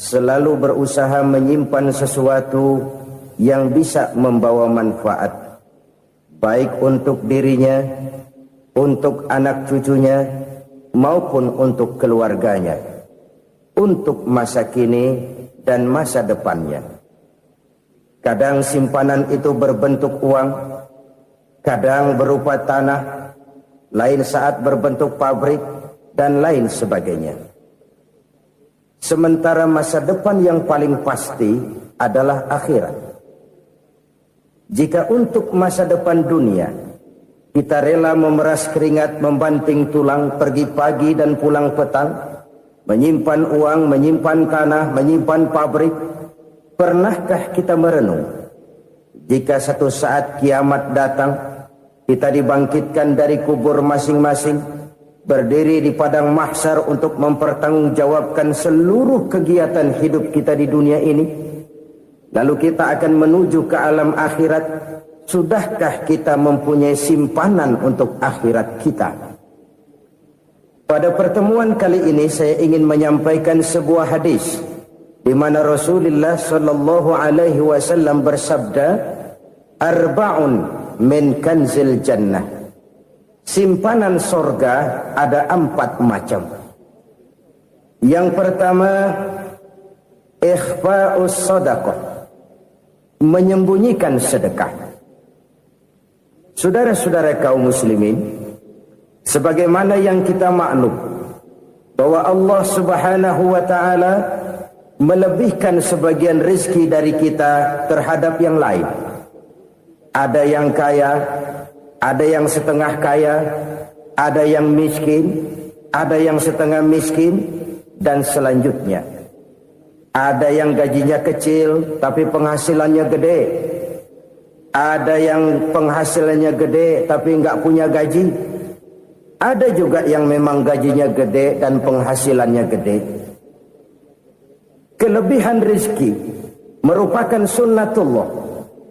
selalu berusaha menyimpan sesuatu yang bisa membawa manfaat, baik untuk dirinya, untuk anak cucunya, maupun untuk keluarganya, untuk masa kini dan masa depannya. Kadang simpanan itu berbentuk uang, kadang berupa tanah, lain saat berbentuk pabrik, dan lain sebagainya. Sementara masa depan yang paling pasti adalah akhirat. Jika untuk masa depan dunia kita rela memeras keringat, membanting tulang, pergi pagi dan pulang petang, menyimpan uang, menyimpan tanah, menyimpan pabrik, pernahkah kita merenung jika satu saat kiamat datang, kita dibangkitkan dari kubur masing-masing, berdiri di padang mahsyar untuk mempertanggungjawabkan seluruh kegiatan hidup kita di dunia ini, lalu kita akan menuju ke alam akhirat. Sudahkah kita mempunyai simpanan untuk akhirat kita? Pada pertemuan kali ini saya ingin menyampaikan sebuah hadis di mana Rasulullah sallallahu alaihi wasallam bersabda, "Arba'un min kanzil jannah." Simpanan sorga ada 4 macam. Yang pertama, ikhfa'us sadaqah, menyembunyikan sedekah. Saudara-saudara kaum muslimin, sebagaimana yang kita maklum bahwa Allah Subhanahu wa taala melebihkan sebagian rezeki dari kita terhadap yang lain. Ada yang kaya, ada yang setengah kaya, ada yang miskin, ada yang setengah miskin, dan selanjutnya. Ada yang gajinya kecil tapi penghasilannya gede. Ada yang penghasilannya gede tapi nggak punya gaji. Ada juga yang memang gajinya gede dan penghasilannya gede. Kelebihan rezeki merupakan sunnatullah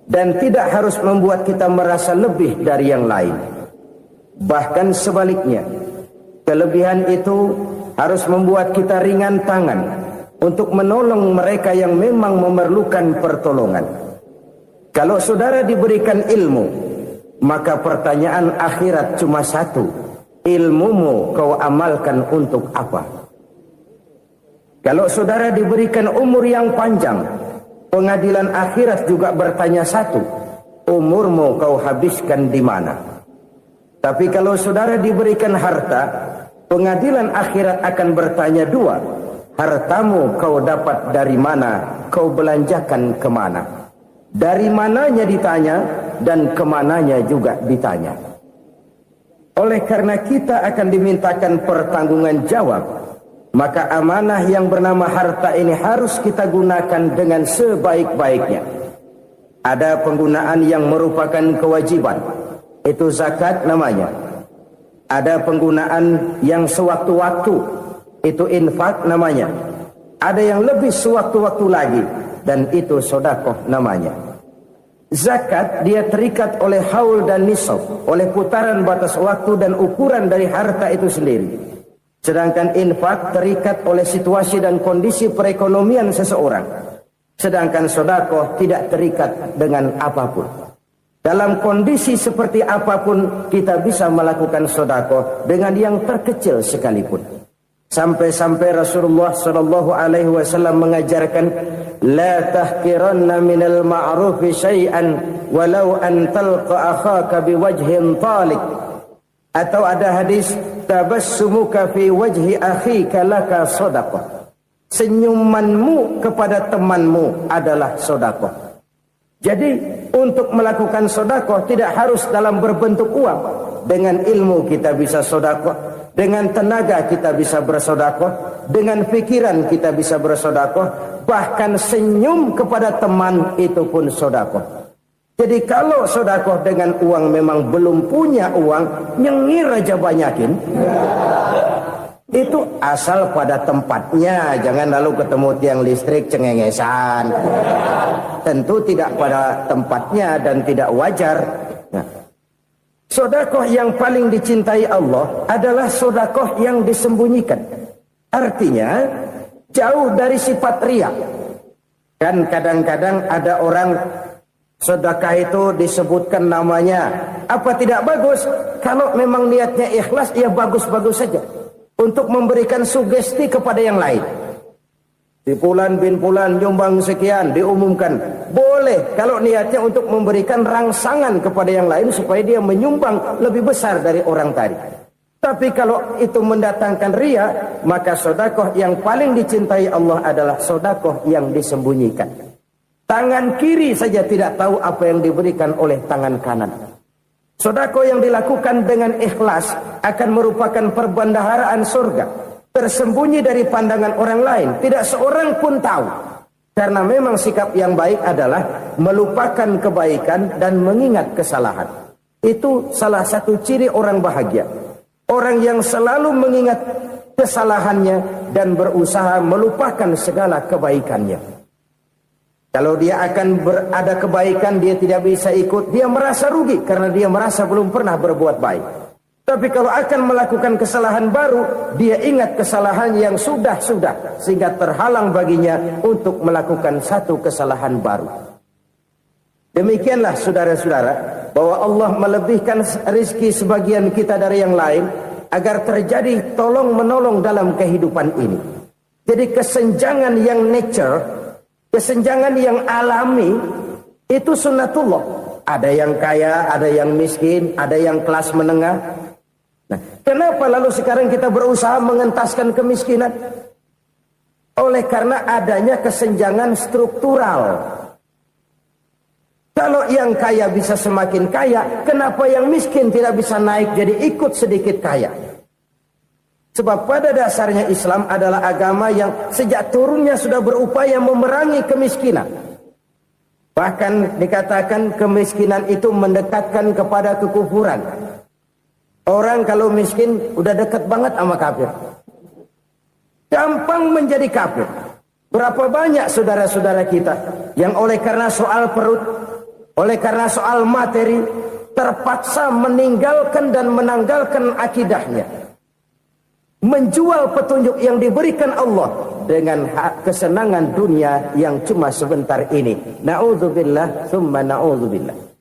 dan tidak harus membuat kita merasa lebih dari yang lain. Bahkan sebaliknya, kelebihan itu harus membuat kita ringan tangan untuk menolong mereka yang memang memerlukan pertolongan. Kalau saudara diberikan ilmu, maka pertanyaan akhirat cuma satu: ilmumu kau amalkan untuk apa? Kalau saudara diberikan umur yang panjang, pengadilan akhirat juga bertanya satu: umurmu kau habiskan di mana? Tapi kalau saudara diberikan harta, pengadilan akhirat akan bertanya 2: hartamu kau dapat dari mana? Kau belanjakan kemana? Dari mananya ditanya, dan kemananya juga ditanya. Oleh karena kita akan dimintakan pertanggungan jawab, maka amanah yang bernama harta ini harus kita gunakan dengan sebaik-baiknya. Ada penggunaan yang merupakan kewajiban, itu zakat namanya. Ada penggunaan yang sewaktu-waktu, itu infak namanya. Ada yang lebih sewaktu-waktu lagi, dan itu sedekah namanya. Zakat dia terikat oleh haul dan nisab, oleh putaran batas waktu dan ukuran dari harta itu sendiri. Sedangkan infak terikat oleh situasi dan kondisi perekonomian seseorang. Sedangkan sedekah tidak terikat dengan apapun. Dalam kondisi seperti apapun kita bisa melakukan sedekah dengan yang terkecil sekalipun. Sampai-sampai Rasulullah sallallahu alaihi wasallam mengajarkan, la tahqiranna minal ma'rufi syai'an walau an talqa akhaka biwajhin talik. Atau ada hadis, tabassumuka fi wajhi akhika laka shadaqah. Senyumanmu kepada temanmu adalah sedekah. Jadi untuk melakukan sedekah tidak harus dalam berbentuk uang. Dengan ilmu kita bisa sedekah, dengan tenaga kita bisa bersedekah, dengan pikiran kita bisa bersedekah, bahkan senyum kepada teman itu pun sedekah. Jadi kalau sedekah dengan uang memang belum punya uang, nyengir aja banyakin. Itu asal pada tempatnya, jangan lalu ketemu tiang listrik cengengesan. Tentu tidak pada tempatnya dan tidak wajar. Nah, sedekah yang paling dicintai Allah adalah sedekah yang disembunyikan. Artinya, jauh dari sifat riya. Kan kadang-kadang ada orang sedekah itu disebutkan namanya, apa tidak bagus? Kalau memang niatnya ikhlas, ya bagus-bagus saja. Untuk memberikan sugesti kepada yang lain. Si Fulan bin Fulan nyumbang sekian, diumumkan. Boleh kalau niatnya untuk memberikan rangsangan kepada yang lain supaya dia menyumbang lebih besar dari orang tadi. Tapi kalau itu mendatangkan riya, maka sedekah yang paling dicintai Allah adalah sedekah yang disembunyikan. Tangan kiri saja tidak tahu apa yang diberikan oleh tangan kanan. Sedekah yang dilakukan dengan ikhlas akan merupakan perbendaharaan surga, tersembunyi dari pandangan orang lain, tidak seorang pun tahu. Karena memang sikap yang baik adalah melupakan kebaikan dan mengingat kesalahan. Itu salah satu ciri orang bahagia. Orang yang selalu mengingat kesalahannya dan berusaha melupakan segala kebaikannya. Kalau dia akan ada kebaikan, dia tidak bisa ikut, dia merasa rugi karena dia merasa belum pernah berbuat baik. Tapi kalau akan melakukan kesalahan baru, dia ingat kesalahan yang sudah-sudah, sehingga terhalang baginya untuk melakukan satu kesalahan baru. Demikianlah saudara-saudara, bahwa Allah melebihkan rizki sebagian kita dari yang lain, agar terjadi tolong-menolong dalam kehidupan ini. Jadi kesenjangan yang nature, kesenjangan yang alami, itu sunnatullah. Ada yang kaya, ada yang miskin, ada yang kelas menengah. Nah, kenapa lalu sekarang kita berusaha mengentaskan kemiskinan? Oleh karena adanya kesenjangan struktural. Kalau yang kaya bisa semakin kaya, kenapa yang miskin tidak bisa naik jadi ikut sedikit kaya? Sebab pada dasarnya Islam adalah agama yang sejak turunnya sudah berupaya memerangi kemiskinan. Bahkan dikatakan kemiskinan itu mendekatkan kepada kekufuran. Orang kalau miskin udah dekat banget sama kafir. Gampang menjadi kafir. Berapa banyak saudara-saudara kita yang oleh karena soal perut, oleh karena soal materi, terpaksa meninggalkan dan menanggalkan akidahnya. Menjual petunjuk yang diberikan Allah dengan kesenangan dunia yang cuma sebentar ini. Na'udzubillah, thumma na'udzubillah.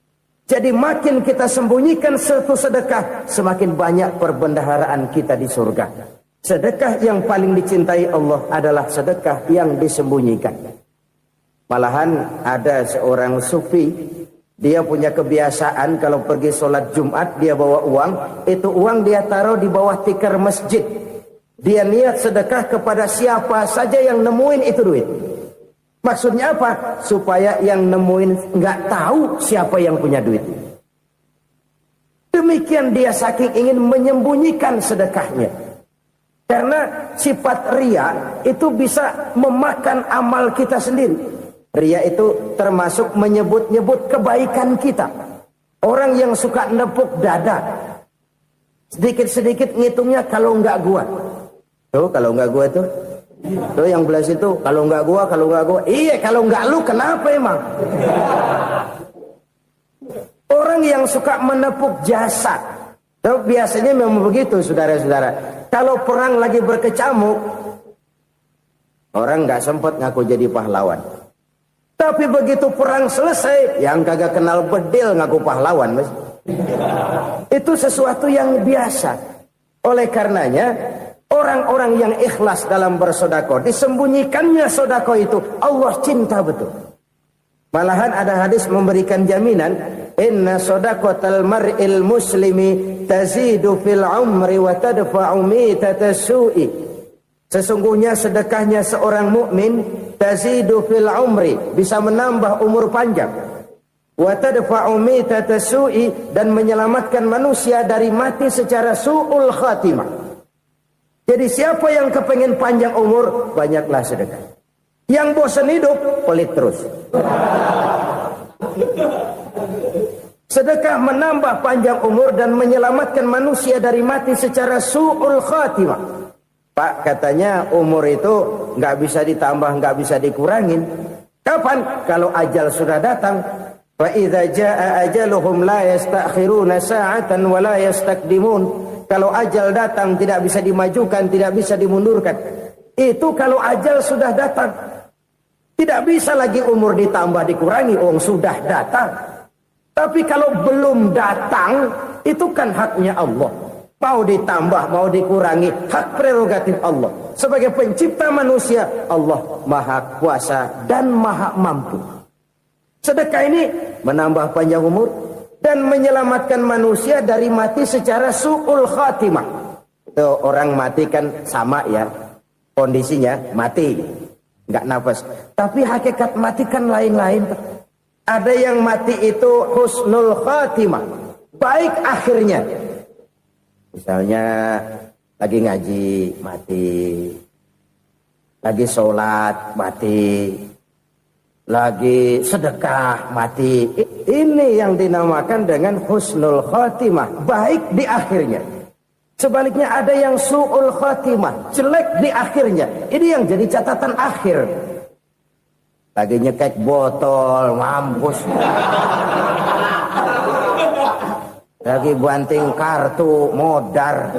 Jadi makin kita sembunyikan satu sedekah, semakin banyak perbendaharaan kita di surga. Sedekah yang paling dicintai Allah adalah sedekah yang disembunyikan. Malahan ada seorang sufi, dia punya kebiasaan kalau pergi sholat Jumat dia bawa uang, itu uang dia taruh di bawah tikar masjid. Dia niat sedekah kepada siapa saja yang nemuin itu duit. Maksudnya apa? Supaya yang nemuin nggak tahu siapa yang punya duit. Demikian dia saking ingin menyembunyikan sedekahnya. Karena sifat riya itu bisa memakan amal kita sendiri. Riya itu termasuk menyebut-nyebut kebaikan kita. Orang yang suka nepuk dada, sedikit-sedikit ngitungnya kalau nggak gua. Tuh kalau nggak gua tuh yang belah situ, kalau nggak gua. Iya kalau nggak lu kenapa emang? Orang yang suka menepuk jasad, tuh biasanya memang begitu saudara-saudara. Kalau perang lagi berkecamuk, orang nggak sempat ngaku jadi pahlawan. Tapi begitu perang selesai, yang kagak kenal bedil ngaku pahlawan, mas. Itu sesuatu yang biasa. Oleh karenanya, orang-orang yang ikhlas dalam bersedekah, disembunyikannya sedekah itu, Allah cinta betul. Malahan ada hadis memberikan jaminan, inna sedaqatal mar'il muslimi tazidu fil umri wa tadfa'u mitatas su'i. Sesungguhnya sedekahnya seorang mukmin tazidu fil umri, bisa menambah umur panjang. Wa tadfa'u mitatas su'i, dan menyelamatkan manusia dari mati secara su'ul khatimah. Jadi siapa yang kepengen panjang umur, banyaklah sedekah. Yang bosan hidup, pelit terus. Sedekah menambah panjang umur dan menyelamatkan manusia dari mati secara su'ul khatimah. Pak, katanya umur itu nggak bisa ditambah, nggak bisa dikurangin. Kapan? Kalau ajal sudah datang. Fa idza jaa ajaluhum la yastakhiruna sa'atan wa la yastakdimun. Kalau ajal datang tidak bisa dimajukan, tidak bisa dimundurkan. Itu kalau ajal sudah datang. Tidak bisa lagi umur ditambah dikurangi, sudah datang. Tapi kalau belum datang, itu kan haknya Allah. Mau ditambah, mau dikurangi, hak prerogatif Allah. Sebagai pencipta manusia, Allah Maha Kuasa dan Maha Mampu. Sedekah ini menambah panjang umur dan menyelamatkan manusia dari mati secara su'ul khatimah. Itu orang mati kan sama ya, kondisinya mati, nggak nafas. Tapi hakikat mati kan lain-lain. Ada yang mati itu husnul khatimah, baik akhirnya. Misalnya lagi ngaji mati, lagi sholat mati, lagi sedekah mati. Ini yang dinamakan dengan husnul khatimah, baik di akhirnya. Sebaliknya ada yang su'ul khatimah, jelek di akhirnya. Ini yang jadi catatan akhir. Lagi nyekek botol, mampus. Lagi banting kartu, modar.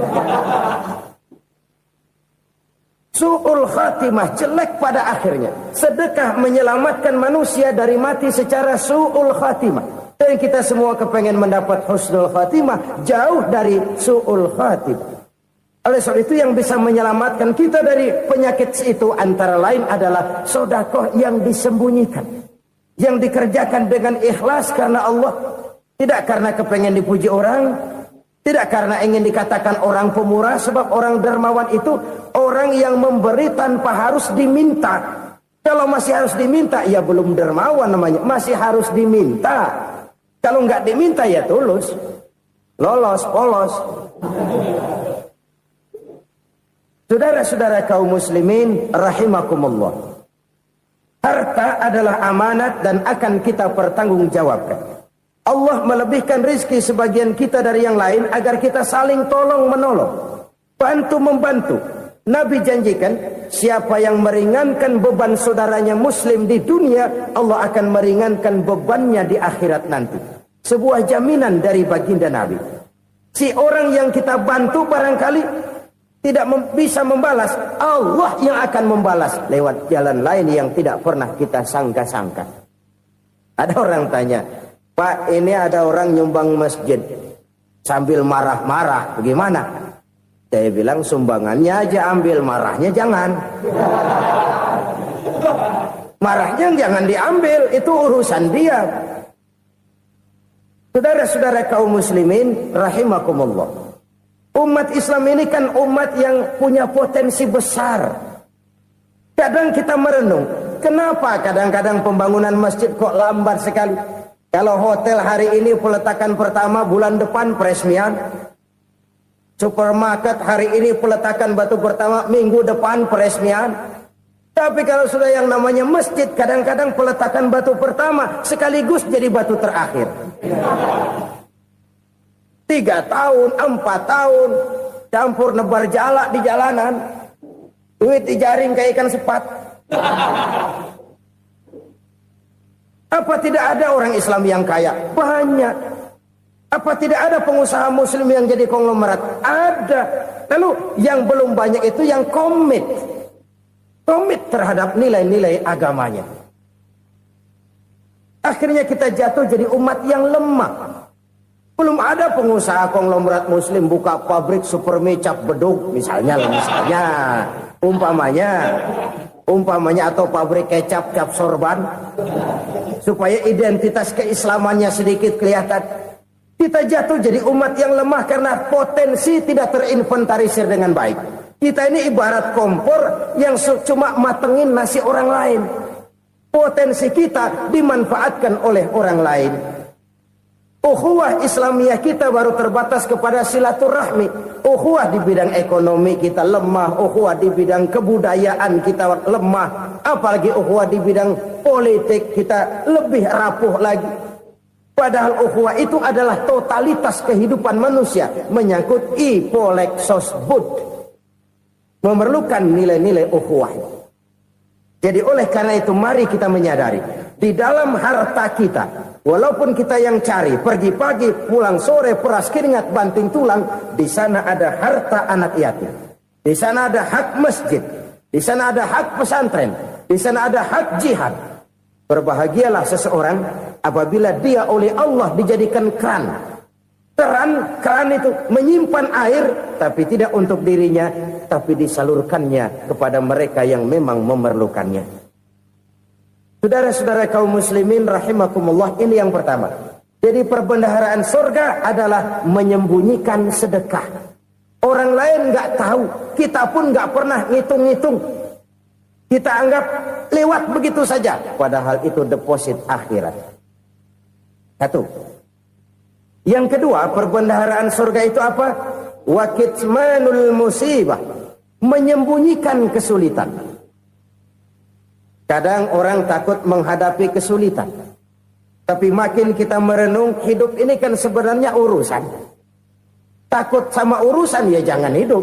Su'ul khatimah, jelek pada akhirnya. Sedekah menyelamatkan manusia dari mati secara su'ul khatimah. Dan kita semua kepengen mendapat husnul khatimah, jauh dari su'ul khatimah. Oleh sebab itu yang bisa menyelamatkan kita dari penyakit itu antara lain adalah sedekah yang disembunyikan. Yang dikerjakan dengan ikhlas karena Allah. Tidak karena kepengen dipuji orang. Tidak karena ingin dikatakan orang pemurah. Sebab orang dermawan itu orang yang memberi tanpa harus diminta. Kalau masih harus diminta, ya belum dermawan namanya. Masih harus diminta. Kalau nggak diminta ya tulus. Lolos, polos. Saudara-saudara kaum muslimin rahimakumullah. Harta adalah amanat dan akan kita pertanggungjawabkan. Allah melebihkan rizki sebagian kita dari yang lain agar kita saling tolong menolong, bantu membantu. Nabi janjikan siapa yang meringankan beban saudaranya muslim di dunia, Allah akan meringankan bebannya di akhirat nanti. Sebuah jaminan dari baginda Nabi. Si orang yang kita bantu barangkali tidak bisa membalas, Allah yang akan membalas lewat jalan lain yang tidak pernah kita sangka-sangka. Ada orang tanya, Pak, ini ada orang nyumbang masjid sambil marah-marah, bagaimana? Saya bilang sumbangannya aja ambil, marahnya jangan. Marahnya jangan diambil, itu urusan dia. Saudara-saudara kaum muslimin rahimakumullah. Umat Islam ini kan umat yang punya potensi besar. Kadang kita merenung, kenapa kadang-kadang pembangunan masjid kok lambat sekali? Kalau hotel hari ini peletakan pertama, bulan depan peresmian. Supermarket hari ini peletakan batu pertama, minggu depan peresmian. Tapi kalau sudah yang namanya masjid, kadang-kadang peletakan batu pertama sekaligus jadi batu terakhir. 3 tahun, 4 tahun, campur nebar jalak di jalanan, duit dijaring kayak ikan sepat. Apa tidak ada orang Islam yang kaya? Banyak. Apa tidak ada pengusaha muslim yang jadi konglomerat? Ada. Lalu yang belum banyak itu yang komit terhadap nilai-nilai agamanya. Akhirnya kita jatuh jadi umat yang lemah. Belum ada pengusaha konglomerat muslim buka pabrik super mie cap beduk misalnya umpamanya atau pabrik kecap cap sorban supaya identitas keislamannya sedikit kelihatan. Kita jatuh jadi umat yang lemah karena potensi tidak terinventarisir dengan baik. Kita ini ibarat kompor yang cuma matengin nasi orang lain. Potensi kita dimanfaatkan oleh orang lain. Ukhuwah Islamiyah kita baru terbatas kepada silaturahmi. Ukhuwah di bidang ekonomi kita lemah. Ukhuwah di bidang kebudayaan kita lemah. Apalagi ukhuwah di bidang politik kita lebih rapuh lagi. Padahal ukhuwah itu adalah totalitas kehidupan manusia. Menyangkut ipolek sosbud. Memerlukan nilai-nilai ukhuwah. Jadi oleh karena itu mari kita menyadari. Di dalam harta kita, walaupun kita yang cari, pergi pagi, pulang sore, peras keringat, banting tulang, di sana ada harta anak yatim. Di sana ada hak masjid. Di sana ada hak pesantren, di sana ada hak jihad. Berbahagialah seseorang apabila dia oleh Allah dijadikan keran. Keran itu menyimpan air, tapi tidak untuk dirinya, tapi disalurkannya kepada mereka yang memang memerlukannya. Saudara-saudara kaum muslimin rahimakumullah, ini yang pertama. Jadi perbendaharaan surga adalah menyembunyikan sedekah. Orang lain nggak tahu, kita pun nggak pernah ngitung-ngitung. Kita anggap lewat begitu saja, padahal itu deposit akhirat. Satu. Yang kedua, perbendaharaan surga itu apa? Wa kitmanul musibah, menyembunyikan kesulitan. Kadang orang takut menghadapi kesulitan, tapi makin kita merenung, hidup ini kan sebenarnya urusan. Takut sama urusan, ya jangan hidup.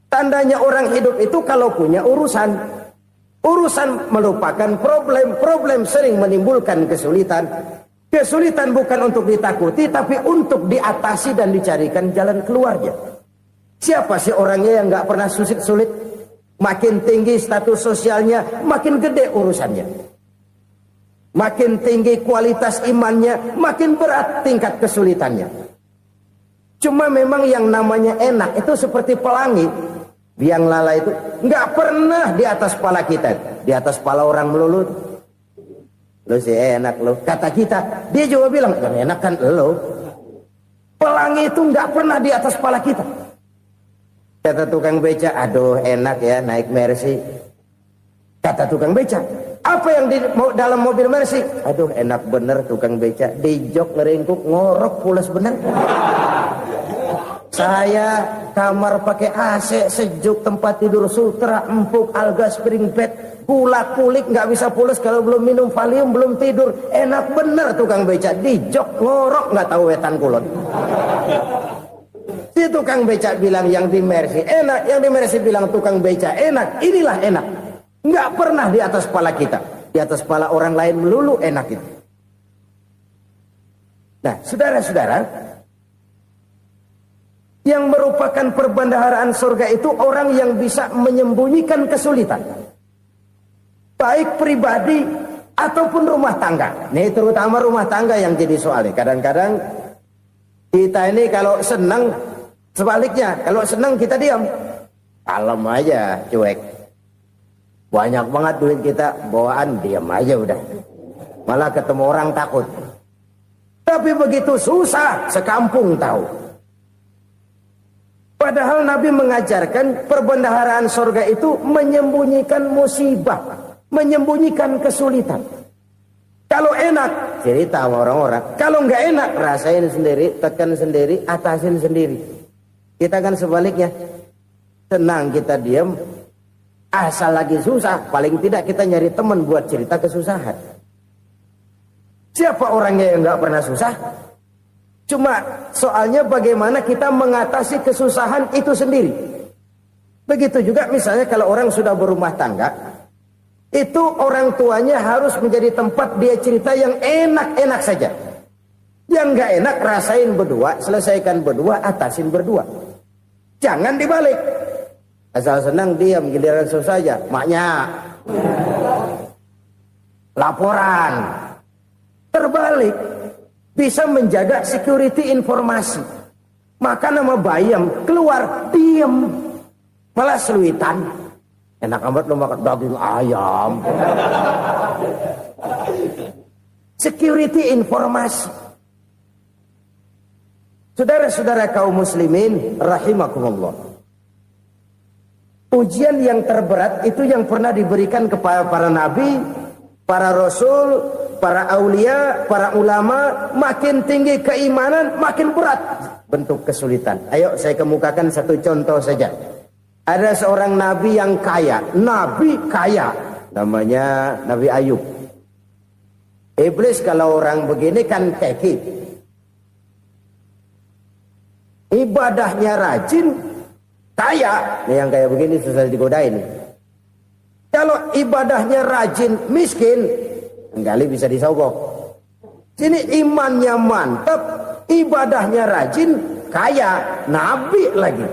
Tandanya orang hidup itu kalau punya urusan. Urusan melupakan problem. Problem sering menimbulkan kesulitan. Kesulitan bukan untuk ditakuti, tapi untuk diatasi dan dicarikan jalan keluarnya. Siapa sih orangnya yang gak pernah sulit-sulit? Makin tinggi status sosialnya, makin gede urusannya. Makin tinggi kualitas imannya, makin berat tingkat kesulitannya. Cuma memang yang namanya enak itu seperti pelangi. Biang lala itu nggak pernah di atas kepala kita, di atas kepala orang melulu. Lo sih enak lo, kata kita. Dia juga bilang yang enak kan lo. Pelangi itu nggak pernah di atas kepala kita. Kata tukang beca, aduh enak ya naik Mercy. Kata tukang beca, apa yang di dalam mobil Mercy? Aduh enak bener tukang beca, di jok ngeringkuk ngorok pulas bener. Saya kamar pakai AC, sejuk, tempat tidur sutra, empuk, alga, spring bed, kulat kulik, nggak bisa pulas kalau belum minum Valium, belum tidur. Enak bener tukang beca, di jok ngorok nggak tahu wetan kulon. Si tukang beca bilang yang di Mercy enak, yang di Mercy bilang tukang beca enak. Inilah enak, nggak pernah di atas kepala kita, di atas kepala orang lain melulu enak itu. Nah, saudara-saudara, yang merupakan perbendaharaan surga itu orang yang bisa menyembunyikan kesulitan, baik pribadi ataupun rumah tangga. Nih terutama rumah tangga yang jadi soalnya. Kadang-kadang kita ini kalau senang, sebaliknya kalau senang kita diam, kalem aja, cuek. Banyak banget duit kita bawaan, diam aja udah. Malah ketemu orang takut. Tapi begitu susah, sekampung tahu. Padahal Nabi mengajarkan perbendaharaan surga itu menyembunyikan musibah, menyembunyikan kesulitan. Kalau enak, cerita sama orang-orang. Kalau nggak enak, rasain sendiri, tekan sendiri, atasin sendiri. Kita kan sebaliknya, tenang kita diam, asal lagi susah, paling tidak kita nyari teman buat cerita kesusahan. Siapa orangnya yang nggak pernah susah? Cuma soalnya bagaimana kita mengatasi kesusahan itu sendiri. Begitu juga misalnya kalau orang sudah berumah tangga, itu orang tuanya harus menjadi tempat dia cerita yang enak-enak saja. Yang nggak enak rasain berdua, selesaikan berdua, atasin berdua. Jangan dibalik. Asal senang diam, giliran susah saja. Maknya laporan. Terbalik. Bisa menjaga security informasi. Maka nama bayam keluar diem, malah seluitan. Enak amat lo makan daging ayam. Security informasi. Saudara-saudara kaum muslimin rahimakumullah. Ujian yang terberat itu yang pernah diberikan kepada para nabi, para rasul, para aulia, para ulama. Makin tinggi keimanan, makin berat bentuk kesulitan. Ayo saya kemukakan satu contoh saja. Ada seorang nabi yang kaya, nabi kaya, namanya Nabi Ayub. Iblis kalau orang begini kan keki, ibadahnya rajin, kaya. Nih yang kayak begini susah digodain. Kalau ibadahnya rajin, miskin, kali bisa disogok. Sini imannya mantap, ibadahnya rajin, kaya, nabi lagi.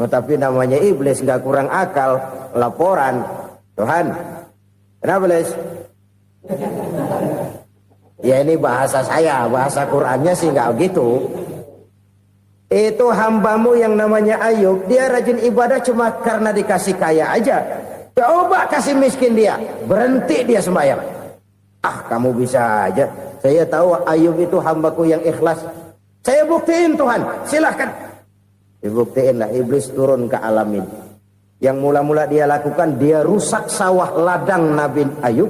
Tapi namanya iblis, nggak kurang akal. Laporan, Tuhan, kenapa Les? Ya ini bahasa saya, bahasa Qur'annya sih nggak gitu. Itu hambamu yang namanya Ayub, dia rajin ibadah cuma karena dikasih kaya aja. Coba kasih miskin dia, berhenti dia sembahyang. Ah, kamu bisa aja. Saya tahu Ayub itu hambaku yang ikhlas. Saya buktiin Tuhan, silahkan. Dibuktiin lah, iblis turun ke alam ini. Yang mula-mula dia lakukan, dia rusak sawah ladang Nabi Ayub.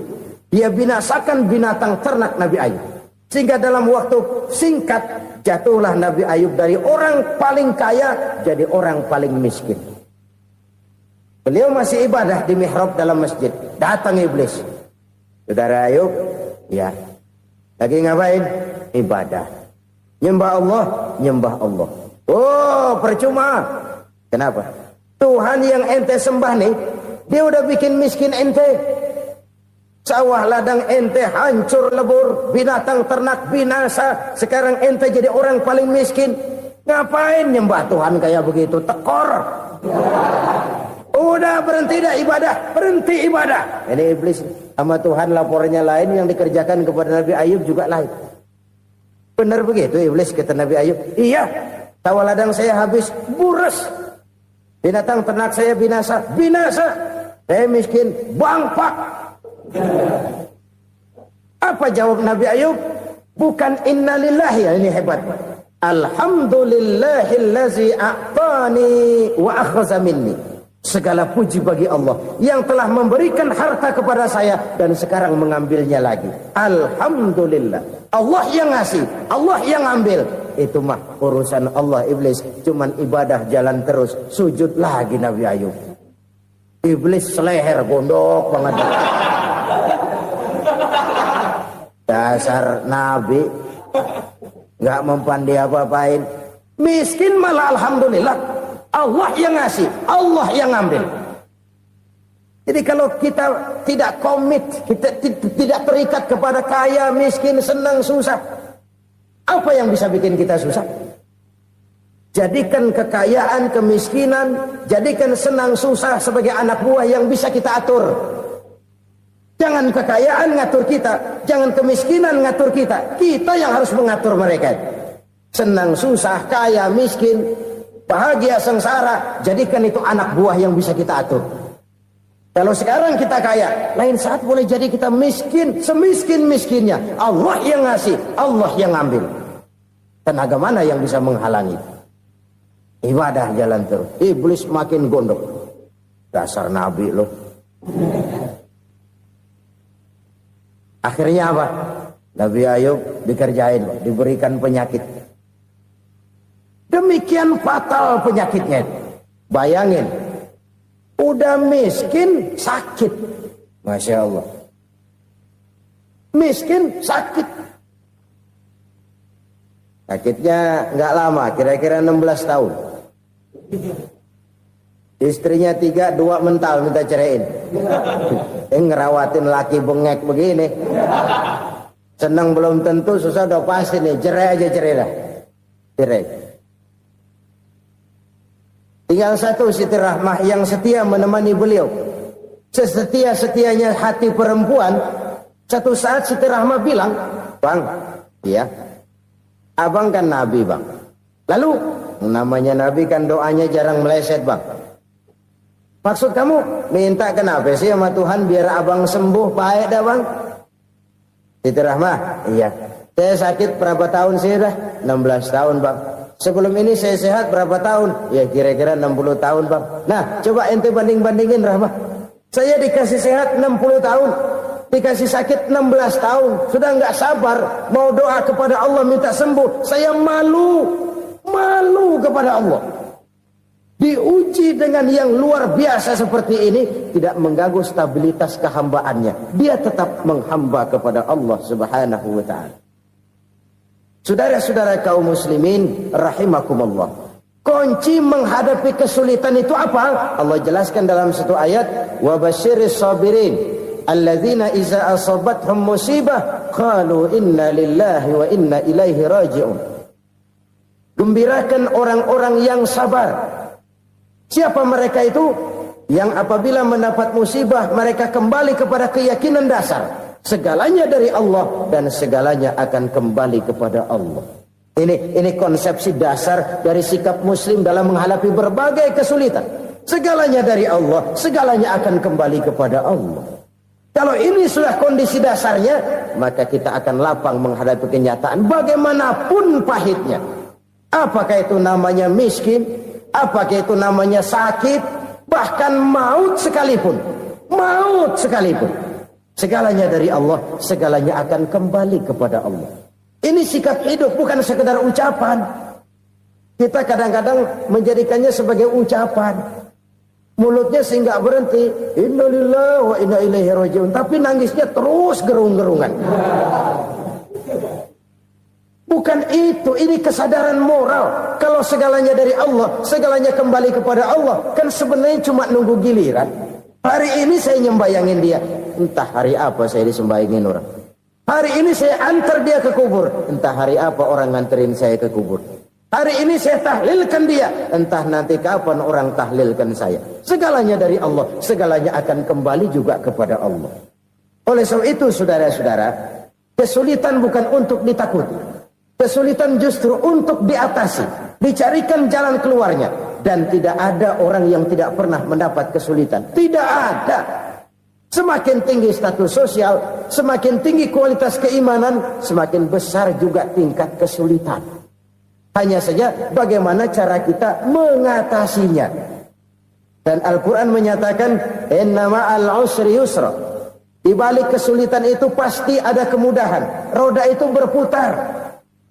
Dia binasakan binatang ternak Nabi Ayub. Sehingga dalam waktu singkat, jatuhlah Nabi Ayub dari orang paling kaya, jadi orang paling miskin. Beliau masih ibadah di mihrab dalam masjid. Datang iblis. Saudara Ayub, ya. Lagi ngapain? Ibadah. Nyembah Allah, nyembah Allah. Oh, percuma. Kenapa? Tuhan yang ente sembah nih, dia udah bikin miskin ente. Sawah ladang ente hancur lebur, binatang ternak binasa. Sekarang ente jadi orang paling miskin. Ngapain nyembah Tuhan kayak begitu? Tekor. Udah berhenti dah ibadah, berhenti ibadah. Ini iblis sama Tuhan laporannya lain, yang dikerjakan kepada Nabi Ayub juga lain. Benar begitu iblis, kata Nabi Ayub. Iya, sawah ladang saya habis, buras. Binatang ternak saya binasa, binasa. Saya miskin, bangpak. Apa jawab Nabi Ayub? Bukan innalillahi, ya, ini hebat. Alhamdulillahillazi a'tani wa akhadha minni. Segala puji bagi Allah yang telah memberikan harta kepada saya dan sekarang mengambilnya lagi. Alhamdulillah. Allah yang ngasih, Allah yang ambil. Itu mah urusan Allah. Iblis cuman ibadah jalan terus, sujud lagi Nabi Ayub. Iblis seleher gondok banget. Dasar Nabi nggak mempan dia apa-apain. Miskin malah alhamdulillah. Allah yang ngasih, Allah yang ambil. Jadi kalau kita tidak komit, kita tidak terikat kepada kaya, miskin, senang, susah, apa yang bisa bikin kita susah? Jadikan kekayaan, kemiskinan, jadikan senang, susah sebagai anak buah yang bisa kita atur. Jangan kekayaan ngatur kita, jangan kemiskinan ngatur kita. Kita yang harus mengatur mereka. Senang, susah, kaya, miskin, bahagia, sengsara, jadikan itu anak buah yang bisa kita atur. Kalau sekarang kita kaya, lain saat boleh jadi kita miskin, semiskin-miskinnya. Allah yang ngasih, Allah yang ambil. Tenaga mana yang bisa menghalangi? Ibadah jalan terus. Iblis makin gondok. Dasar Nabi loh. Akhirnya apa? Nabi Ayub dikerjain, diberikan penyakit. Demikian fatal penyakitnya. Bayangin, udah miskin, sakit. Masya Allah. Miskin, sakit. Sakitnya nggak lama, kira-kira 16 tahun. Istrinya 3, 2 mental minta ceraiin. Ngerawatin laki bengek begini. Senang belum tentu, susah udah pasti nih. Cerai aja, cerai dah. Cerai. Tinggal satu Siti Rahmah yang setia menemani beliau. Sesetia-setianya hati perempuan. Satu saat Siti Rahmah bilang, "Bang, iya, abang kan Nabi, Bang. Lalu, namanya Nabi kan doanya jarang meleset, Bang. Maksud kamu minta kenapa sih sama Tuhan biar abang sembuh baik dah, Bang?" Siti Rahmah, iya. Saya sakit berapa tahun sih dah? 16 tahun, Bang. Sebelum ini saya sehat berapa tahun? Ya kira-kira 60 tahun, Bang. Nah, coba ente banding-bandingin, Rahmah. Saya dikasih sehat 60 tahun. Dikasih sakit 16 tahun. Sudah nggak sabar mau doa kepada Allah minta sembuh. Saya malu kepada Allah. Diuji dengan yang luar biasa seperti ini, tidak mengganggu stabilitas kehambaannya. Dia tetap menghamba kepada Allah Subhanahu wa ta'ala. Saudara-saudara kaum muslimin rahimakumullah. Kunci menghadapi kesulitan itu apa? Allah jelaskan dalam satu ayat, wa basyiris sabirin alladzina iza asabathum musibah qalu inna lillahi wa inna ilaihi raji'un. Gembirakan orang-orang yang sabar Siapa mereka itu? Yang apabila mendapat musibah mereka kembali kepada keyakinan dasar, segalanya dari Allah dan segalanya akan kembali kepada Allah. Ini konsepsi dasar dari sikap muslim dalam menghadapi berbagai kesulitan. Segalanya dari Allah, segalanya akan kembali kepada Allah. Kalau ini sudah kondisi dasarnya, maka kita akan lapang menghadapi kenyataan bagaimanapun pahitnya. Apakah itu namanya miskin, apakah itu namanya sakit, bahkan maut sekalipun. Maut sekalipun. Segalanya dari Allah, segalanya akan kembali kepada Allah. Ini sikap hidup, bukan sekedar ucapan. Kita kadang-kadang menjadikannya sebagai ucapan. Mulutnya sehingga berhenti, innalillahi wa inna ilaihi rajiun, tapi nangisnya terus gerung-gerungan. Bukan itu, ini kesadaran moral. Kalau segalanya dari Allah, segalanya kembali kepada Allah, kan sebenarnya cuma nunggu giliran. Hari ini saya nyembayangin dia, entah hari apa saya disembayangin orang. Hari ini saya antar dia ke kubur, entah hari apa orang nganterin saya ke kubur. Hari ini saya tahlilkan dia, entah nanti kapan orang tahlilkan saya. Segalanya dari Allah, segalanya akan kembali juga kepada Allah. Oleh sebab itu saudara-saudara, kesulitan bukan untuk ditakuti. Kesulitan justru untuk diatasi, dicarikan jalan keluarnya. Dan tidak ada orang yang tidak pernah mendapat kesulitan. Tidak ada. Semakin tinggi status sosial, semakin tinggi kualitas keimanan, semakin besar juga tingkat kesulitan. Hanya saja bagaimana cara kita mengatasinya. Dan Al-Quran menyatakan, inna ma'al usri yusra. Di balik kesulitan itu pasti ada kemudahan. Roda itu berputar.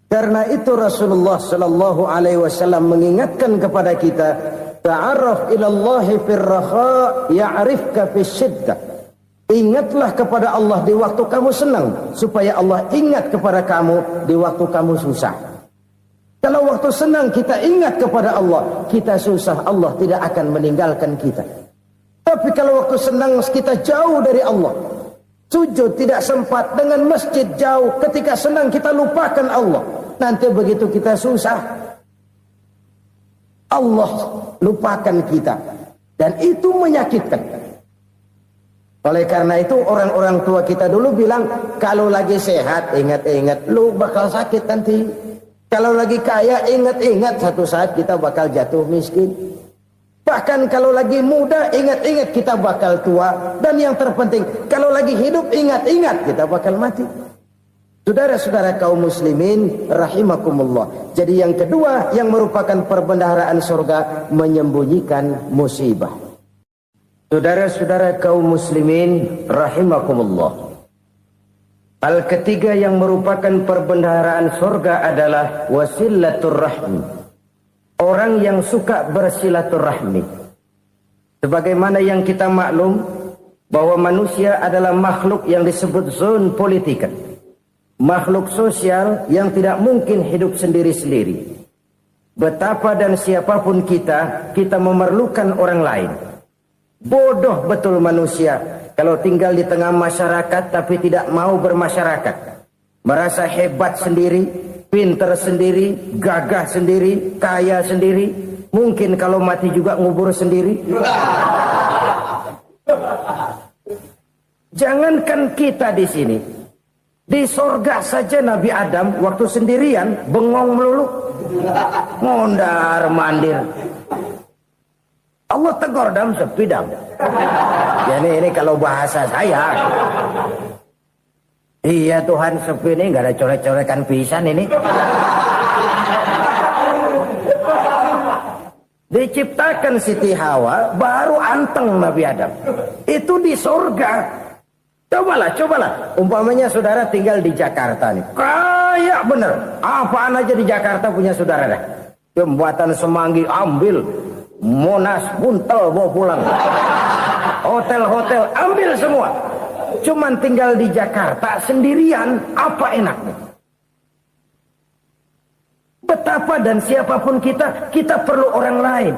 Karena itu Rasulullah sallallahu alaihi wasallam mengingatkan kepada kita, ta'arraf ilallahi fir raha ya'rifka fis syiddah. Ingatlah kepada Allah di waktu kamu senang, supaya Allah ingat kepada kamu di waktu kamu susah. Kalau waktu senang kita ingat kepada Allah, kita susah, Allah tidak akan meninggalkan kita. Tapi kalau waktu senang kita jauh dari Allah, sujud tidak sempat, dengan masjid jauh, ketika senang kita lupakan Allah. Nanti begitu kita susah, Allah lupakan kita. Dan itu menyakitkan. Oleh karena itu orang-orang tua kita dulu bilang, kalau lagi sehat ingat-ingat lu bakal sakit nanti. Kalau lagi kaya ingat-ingat satu saat kita bakal jatuh miskin. Bahkan kalau lagi muda ingat-ingat kita bakal tua. Dan yang terpenting kalau lagi hidup ingat-ingat kita bakal mati. Saudara-saudara kaum muslimin rahimakumullah. Jadi yang kedua yang merupakan perbendaharaan surga, menyembunyikan musibah. Saudara-saudara kaum muslimin rahimakumullah. Hal ketiga yang merupakan perbendaharaan surga adalah wasilatur rahmi. Orang yang suka bersilaturahmi. Sebagaimana yang kita maklum bahwa manusia adalah makhluk yang disebut zon politika. Makhluk sosial yang tidak mungkin hidup sendiri-sendiri. Betapa dan siapapun kita memerlukan orang lain. Bodoh betul manusia kalau tinggal di tengah masyarakat tapi tidak mau bermasyarakat. Merasa hebat sendiri, pinter sendiri, gagah sendiri, kaya sendiri. Mungkin kalau mati juga ngubur sendiri. Jangankan kita di sini, di sorga saja Nabi Adam waktu sendirian bengong melulu, mondar mandir. Allah tegur dam sepi dam. Jadi ini kalau bahasa saya, iya Tuhan sepi ini nggak ada coret-coretan pisan ini. Diciptakan Siti Hawa baru anteng Nabi Adam. Itu di surga. Cobalah. Umpamanya saudara tinggal di Jakarta nih. Kayak bener. Apaan aja di Jakarta punya saudara dah. Jembatan Semanggi ambil. Monas, Buntel bawa pulang. Hotel-hotel ambil semua. Cuman tinggal di Jakarta sendirian, apa enaknya? Betapa dan siapapun kita perlu orang lain.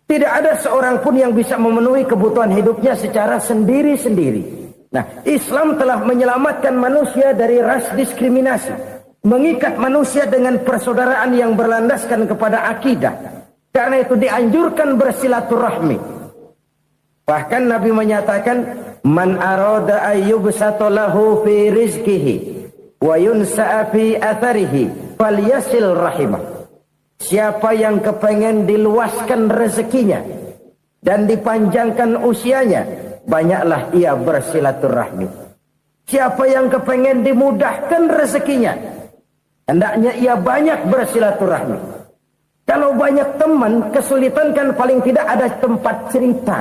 Tidak ada seorang pun yang bisa memenuhi kebutuhan hidupnya secara sendiri-sendiri. Nah, Islam telah menyelamatkan manusia dari ras diskriminasi. Mengikat manusia dengan persaudaraan yang berlandaskan kepada akidah. Karena itu dianjurkan bersilaturahmi. Bahkan Nabi menyatakan, man arada ayyubsata lahu fi rizqihi wa yunsa'a fi atharihi falyasil rahimah. Siapa yang kepengen diluaskan rezekinya dan dipanjangkan usianya, banyaklah ia bersilaturahmi. Siapa yang kepengen dimudahkan rezekinya, hendaknya ia banyak bersilaturahmi. Kalau banyak teman, kesulitan kan paling tidak ada tempat cerita.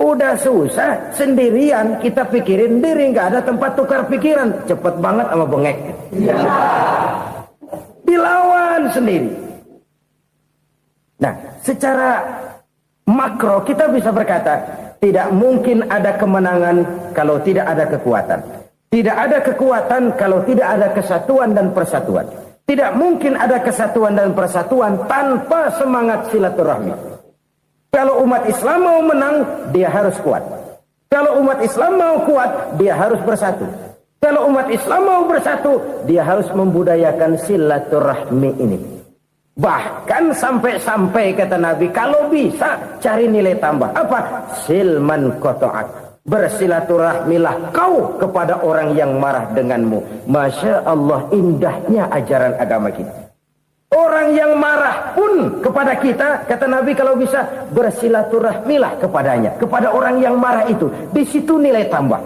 Udah susah, sendirian kita pikirin diri, nggak ada tempat tukar pikiran. Cepet banget sama bengek. Dilawan sendiri. Nah, secara makro kita bisa berkata, tidak mungkin ada kemenangan kalau tidak ada kekuatan. Tidak ada kekuatan kalau tidak ada kesatuan dan persatuan. Tidak mungkin ada kesatuan dan persatuan tanpa semangat silaturahmi. Kalau umat Islam mau menang, dia harus kuat. Kalau umat Islam mau kuat, dia harus bersatu. Kalau umat Islam mau bersatu, dia harus membudayakan silaturahmi ini. Bahkan sampai-sampai kata Nabi, kalau bisa cari nilai tambah. Apa? Silman qata'ak. Bersilaturahmilah kau kepada orang yang marah denganmu. Masya Allah, indahnya ajaran agama kita. Orang yang marah pun kepada kita, kata Nabi, kalau bisa bersilaturahmilah kepadanya. Kepada orang yang marah itu. Di situ nilai tambah.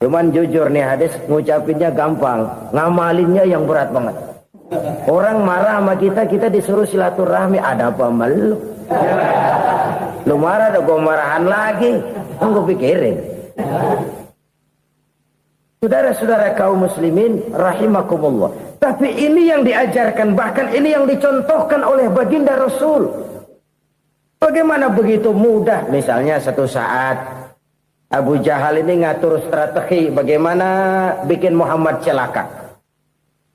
Cuman jujur nih hadis, ngucapinnya gampang, ngamalinnya yang berat banget. Orang marah sama kita, kita disuruh silaturahmi, ada apa malu? Lu marah, ada gue marahan lagi. Gue pikirin. Saudara-saudara kaum muslimin rahimakumullah. Tapi ini yang diajarkan, bahkan ini yang dicontohkan oleh baginda Rasul. Bagaimana begitu mudah? Misalnya satu saat Abu Jahal ini ngatur strategi bagaimana bikin Muhammad celaka.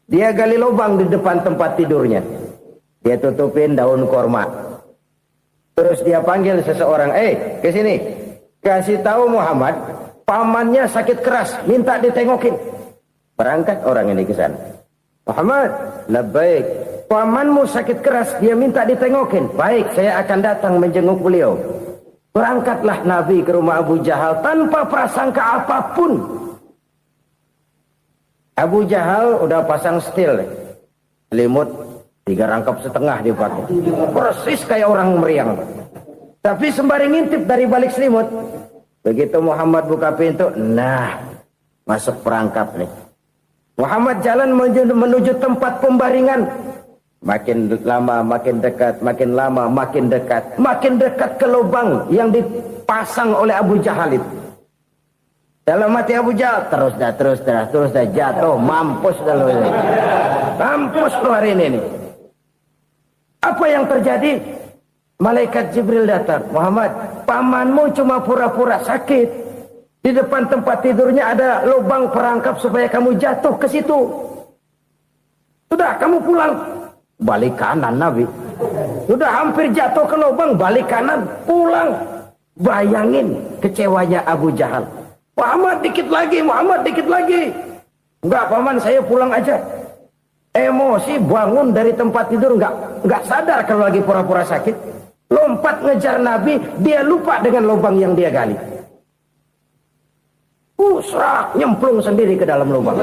Dia gali lubang di depan tempat tidurnya. Dia tutupin daun korma. Terus dia panggil seseorang, ke sini. Kasih tahu Muhammad, pamannya sakit keras, minta ditengokin. Berangkat orang ini ke sana. Muhammad, labbaik. Pamanmu sakit keras, dia minta ditengokin. Baik, saya akan datang menjenguk beliau. Berangkatlah Nabi ke rumah Abu Jahal tanpa prasangka apapun. Abu Jahal udah pasang setil, selimut 3 rangkap setengah dipakai, persis kayak orang meriang. Tapi sembari ngintip dari balik selimut, begitu Muhammad buka pintu, nah masuk perangkap nih. Muhammad jalan menuju tempat pembaringan. Makin lama makin dekat, makin lama makin dekat, makin dekat ke lubang yang dipasang oleh Abu Jahal itu. Dalam hati Abu Jahal, terus dah jatuh, mampus dah lu ini. Mampus lu hari ini nih. Apa yang terjadi? Malaikat Jibril datang. Muhammad, pamanmu cuma pura-pura sakit. Di depan tempat tidurnya ada lubang perangkap supaya kamu jatuh ke situ. Sudah, kamu pulang. Balik kanan Nabi. Sudah hampir jatuh ke lubang, balik kanan, pulang. Bayangin kecewanya Abu Jahal. Muhammad dikit lagi, Muhammad dikit lagi. Enggak paman, saya pulang aja. Emosi bangun dari tempat tidur, enggak sadar kalau lagi pura-pura sakit. Lompat ngejar Nabi, dia lupa dengan lubang yang dia gali. Serak, nyemplung sendiri ke dalam lubang.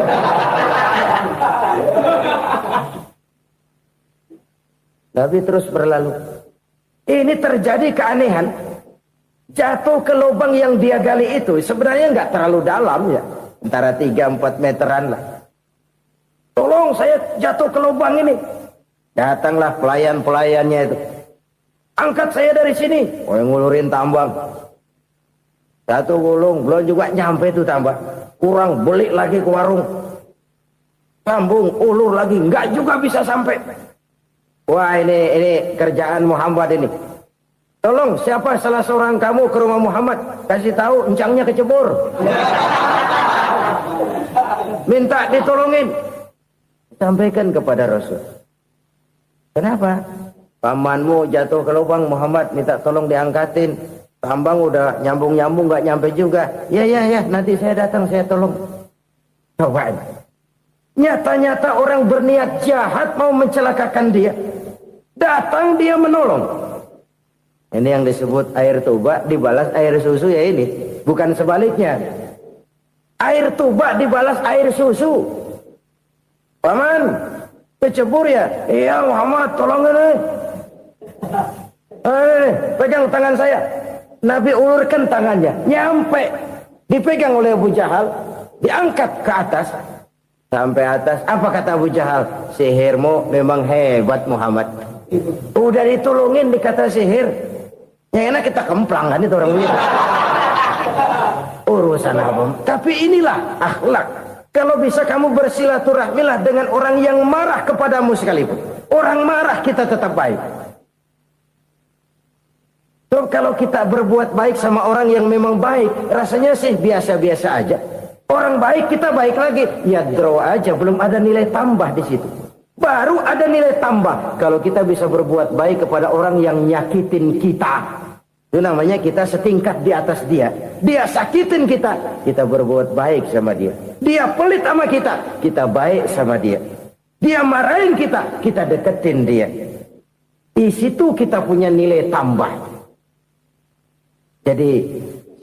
Nabi terus berlalu. Ini terjadi keanehan. Jatuh ke lubang yang dia gali itu sebenarnya nggak terlalu dalam ya, antara 3-4 meteran lah. Tolong saya jatuh ke lubang ini. Datanglah pelayan-pelayannya itu. Angkat saya dari sini. Yang ngulurin tambang. Satu gulung, belum juga nyampe itu tambang. Kurang, beli lagi ke warung. Sambung, ulur lagi, nggak juga bisa sampai. Wah ini kerjaan Muhammad ini. Tolong siapa salah seorang kamu ke rumah Muhammad, kasih tahu encangnya kecebur. Minta ditolongin. Sampaikan kepada Rasul. Kenapa? Pamanmu jatuh ke lubang, Muhammad minta tolong diangkatin. Tambang udah nyambung-nyambung nggak nyampe juga. Ya nanti saya datang saya tolong. Coba. Nyata-nyata orang berniat jahat mau mencelakakan dia. Datang dia menolong. Ini yang disebut air tuba dibalas air susu ya ini. Bukan sebaliknya. Air tuba dibalas air susu. Paman, kecebur ya? Iya Muhammad, tolong ini. Pegang tangan saya. Nabi ulurkan tangannya. Nyampe. Dipegang oleh Abu Jahal. Diangkat ke atas. Sampai atas. Apa kata Abu Jahal? Sihirmu memang hebat Muhammad. Udah ditolongin dikata sihir. Yang enak kita kemplang kan itu orang begitu. Urusan apa? Tapi inilah akhlak. Kalau bisa kamu bersilaturahmilah dengan orang yang marah kepadamu sekalipun. Orang marah kita tetap baik. So, kalau kita berbuat baik sama orang yang memang baik, rasanya sih biasa-biasa aja. Orang baik kita baik lagi, ya draw aja, belum ada nilai tambah di situ. Baru ada nilai tambah kalau kita bisa berbuat baik kepada orang yang nyakitin kita. Itu namanya kita setingkat di atas dia. Dia sakitin kita, kita berbuat baik sama dia. Dia pelit sama kita, kita baik sama dia. Dia marahin kita, kita deketin dia. Di situ kita punya nilai tambah. Jadi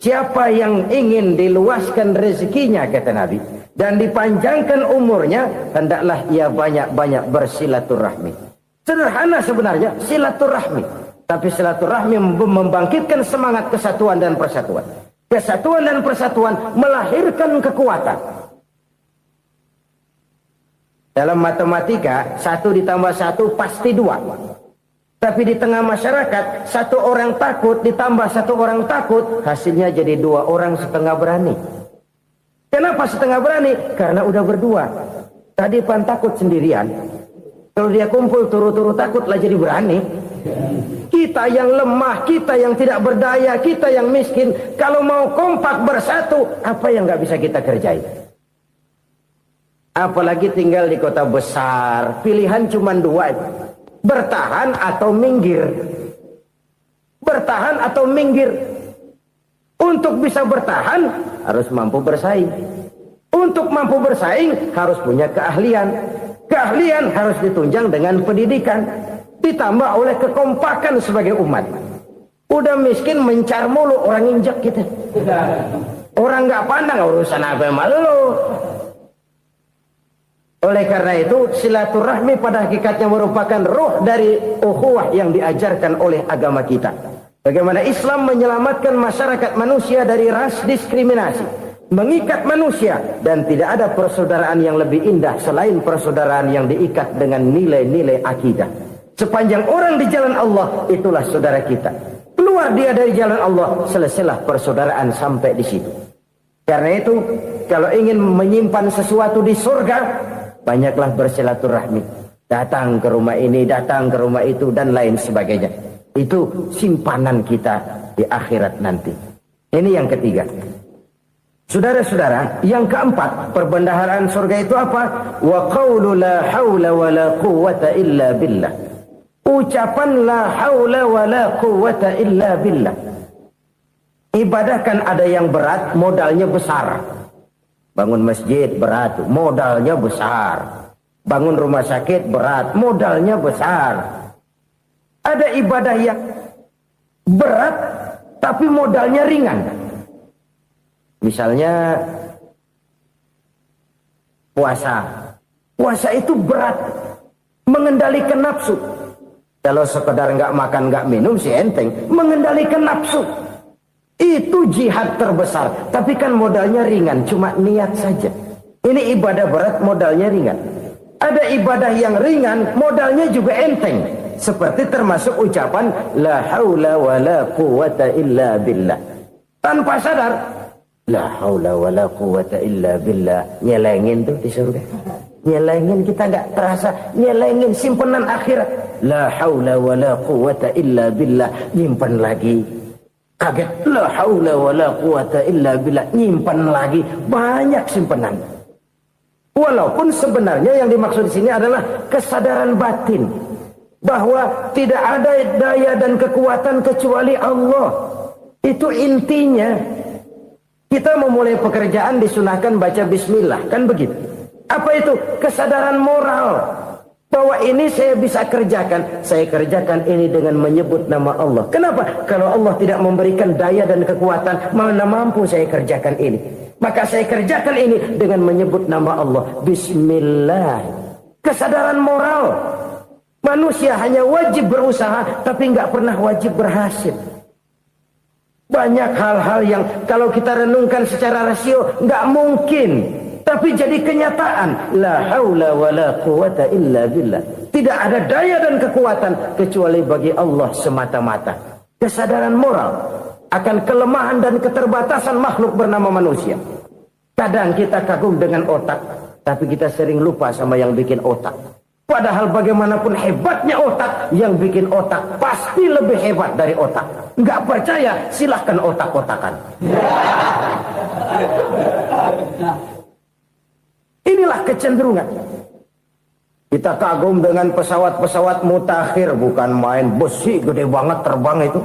siapa yang ingin diluaskan rezekinya kata Nabi dan dipanjangkan umurnya, hendaklah ia banyak-banyak bersilaturahmi. Sederhana sebenarnya silaturahmi, tapi silaturahmi membangkitkan semangat kesatuan dan persatuan. Kesatuan dan persatuan melahirkan kekuatan. Dalam matematika 1 ditambah 1 pasti 2. Tapi di tengah masyarakat 1 orang takut ditambah 1 orang takut, hasilnya jadi 2 orang setengah berani. Kenapa setengah berani? Karena udah berdua. Tadi pan takut sendirian. Kalau dia kumpul turu-turu takutlah jadi berani. Kita yang lemah, kita yang tidak berdaya, kita yang miskin, kalau mau kompak bersatu, apa yang nggak bisa kita kerjain? Apalagi tinggal di kota besar, pilihan cuma 2. Bertahan atau minggir. Bertahan atau minggir. Untuk bisa bertahan harus mampu bersaing. Untuk mampu bersaing harus punya keahlian. Keahlian harus ditunjang dengan pendidikan. Ditambah oleh kekompakan sebagai umat. Udah miskin mencar mulu, orang injak kita. Orang nggak pandang urusan apa malu. Oleh karena itu silaturahmi pada hakikatnya merupakan ruh dari ukhuwah yang diajarkan oleh agama kita. Bagaimana Islam menyelamatkan masyarakat manusia dari ras diskriminasi, mengikat manusia, dan tidak ada persaudaraan yang lebih indah selain persaudaraan yang diikat dengan nilai-nilai akidah. Sepanjang orang di jalan Allah, itulah saudara kita. Keluar dia dari jalan Allah, selesailah persaudaraan sampai di situ. Karena itu, kalau ingin menyimpan sesuatu di surga, banyaklah bersilaturahmi. Datang ke rumah ini, datang ke rumah itu, dan lain sebagainya. Itu simpanan kita di akhirat nanti. Ini yang ketiga. Saudara-saudara, yang keempat, perbendaharaan surga itu apa? Wa qawlu la hawla wa la quwwata illa billah. Ucapan la hawla wa la quwwata illa billah. Ibadah kan ada yang berat, modalnya besar. Bangun masjid berat, modalnya besar. Bangun rumah sakit berat, modalnya besar. Ada ibadah yang berat, tapi modalnya ringan. Misalnya puasa. Puasa itu berat, mengendalikan nafsu. Kalau sekedar nggak makan, nggak minum sih enteng. Mengendalikan nafsu. Itu jihad terbesar. Tapi kan modalnya ringan, cuma niat saja. Ini ibadah berat, modalnya ringan. Ada ibadah yang ringan, modalnya juga enteng. Seperti termasuk ucapan la haula wa la quwwata illa billah. Tanpa sadar, la haula wa la quwwata illa billah. Nyelengin tuh di surga. Nyelengin, kita nggak terasa. Nyelengin simpenan akhirat. La haula wa la quwwata illa billah. Nyimpan lagi. Kaget, la haula wa la quwwata illa billah, nyimpan lagi, banyak simpanan. Walaupun sebenarnya yang dimaksud di sini adalah kesadaran batin bahwa tidak ada daya dan kekuatan kecuali Allah. Itu intinya. Kita memulai pekerjaan disunahkan baca bismillah, kan begitu. Apa itu? Kesadaran moral Bahwa ini saya bisa kerjakan. Saya kerjakan ini dengan menyebut nama Allah. Kenapa? Kalau Allah tidak memberikan daya dan kekuatan, mana mampu saya kerjakan ini. Maka saya kerjakan ini dengan menyebut nama Allah. Bismillah. Kesadaran moral. Manusia hanya wajib berusaha, tapi nggak pernah wajib berhasil. Banyak hal-hal yang kalau kita renungkan secara rasio nggak mungkin. Tapi jadi kenyataan. La haula wa la quwata illa billah. Tidak ada daya dan kekuatan kecuali bagi Allah semata-mata. Kesadaran moral akan kelemahan dan keterbatasan makhluk bernama manusia. Kadang kita kagum dengan otak, tapi kita sering lupa sama yang bikin otak. Padahal bagaimanapun hebatnya otak, yang bikin otak pasti lebih hebat dari otak. Nggak percaya, silahkan otak-otakan. Inilah kecenderungan. Kita kagum dengan pesawat-pesawat mutakhir, bukan main, besi gede banget terbang itu.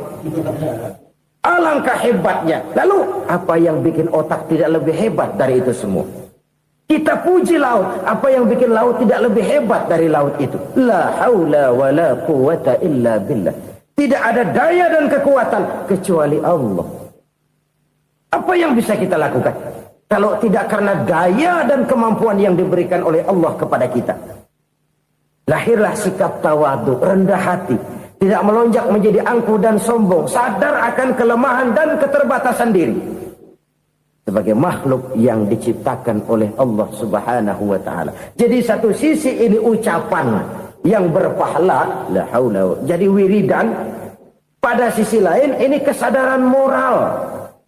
Alangkah hebatnya. Lalu apa yang bikin otak tidak lebih hebat dari itu semua? Kita puji laut. Apa yang bikin laut tidak lebih hebat dari laut itu? La haula wa la quwata illa billah. Tidak ada daya dan kekuatan kecuali Allah. Apa yang bisa kita lakukan? Kalau tidak karena daya dan kemampuan yang diberikan oleh Allah kepada kita. Lahirlah sikap tawadu, rendah hati. Tidak melonjak menjadi angkuh dan sombong. Sadar akan kelemahan dan keterbatasan diri. Sebagai makhluk yang diciptakan oleh Allah subhanahu wa ta'ala. Jadi satu sisi ini ucapan yang berpahala. La haula. Jadi wiridan. Pada sisi lain ini kesadaran moral.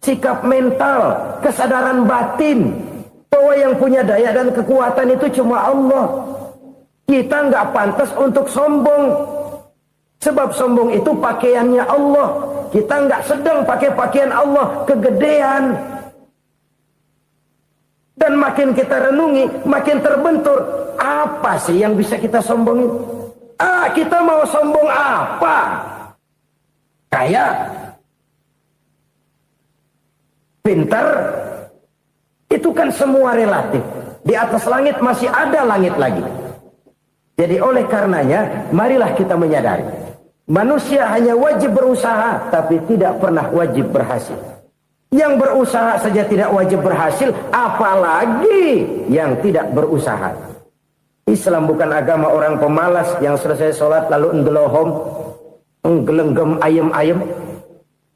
Sikap mental, kesadaran batin, bahwa yang punya daya dan kekuatan itu cuma Allah. Kita nggak pantas untuk sombong, sebab sombong itu pakaiannya Allah. Kita nggak sedang pakai pakaian Allah, kegedean. Dan makin kita renungi, makin terbentur. Apa sih yang bisa kita sombongin? Kita mau sombong apa? Kaya? Pintar, itu kan semua relatif. Di atas langit masih ada langit lagi. Jadi oleh karenanya, marilah kita menyadari. Manusia hanya wajib berusaha, tapi tidak pernah wajib berhasil. Yang berusaha saja tidak wajib berhasil, apalagi yang tidak berusaha. Islam bukan agama orang pemalas yang selesai sholat lalu enggelohom, enggelenggem ayem-ayem.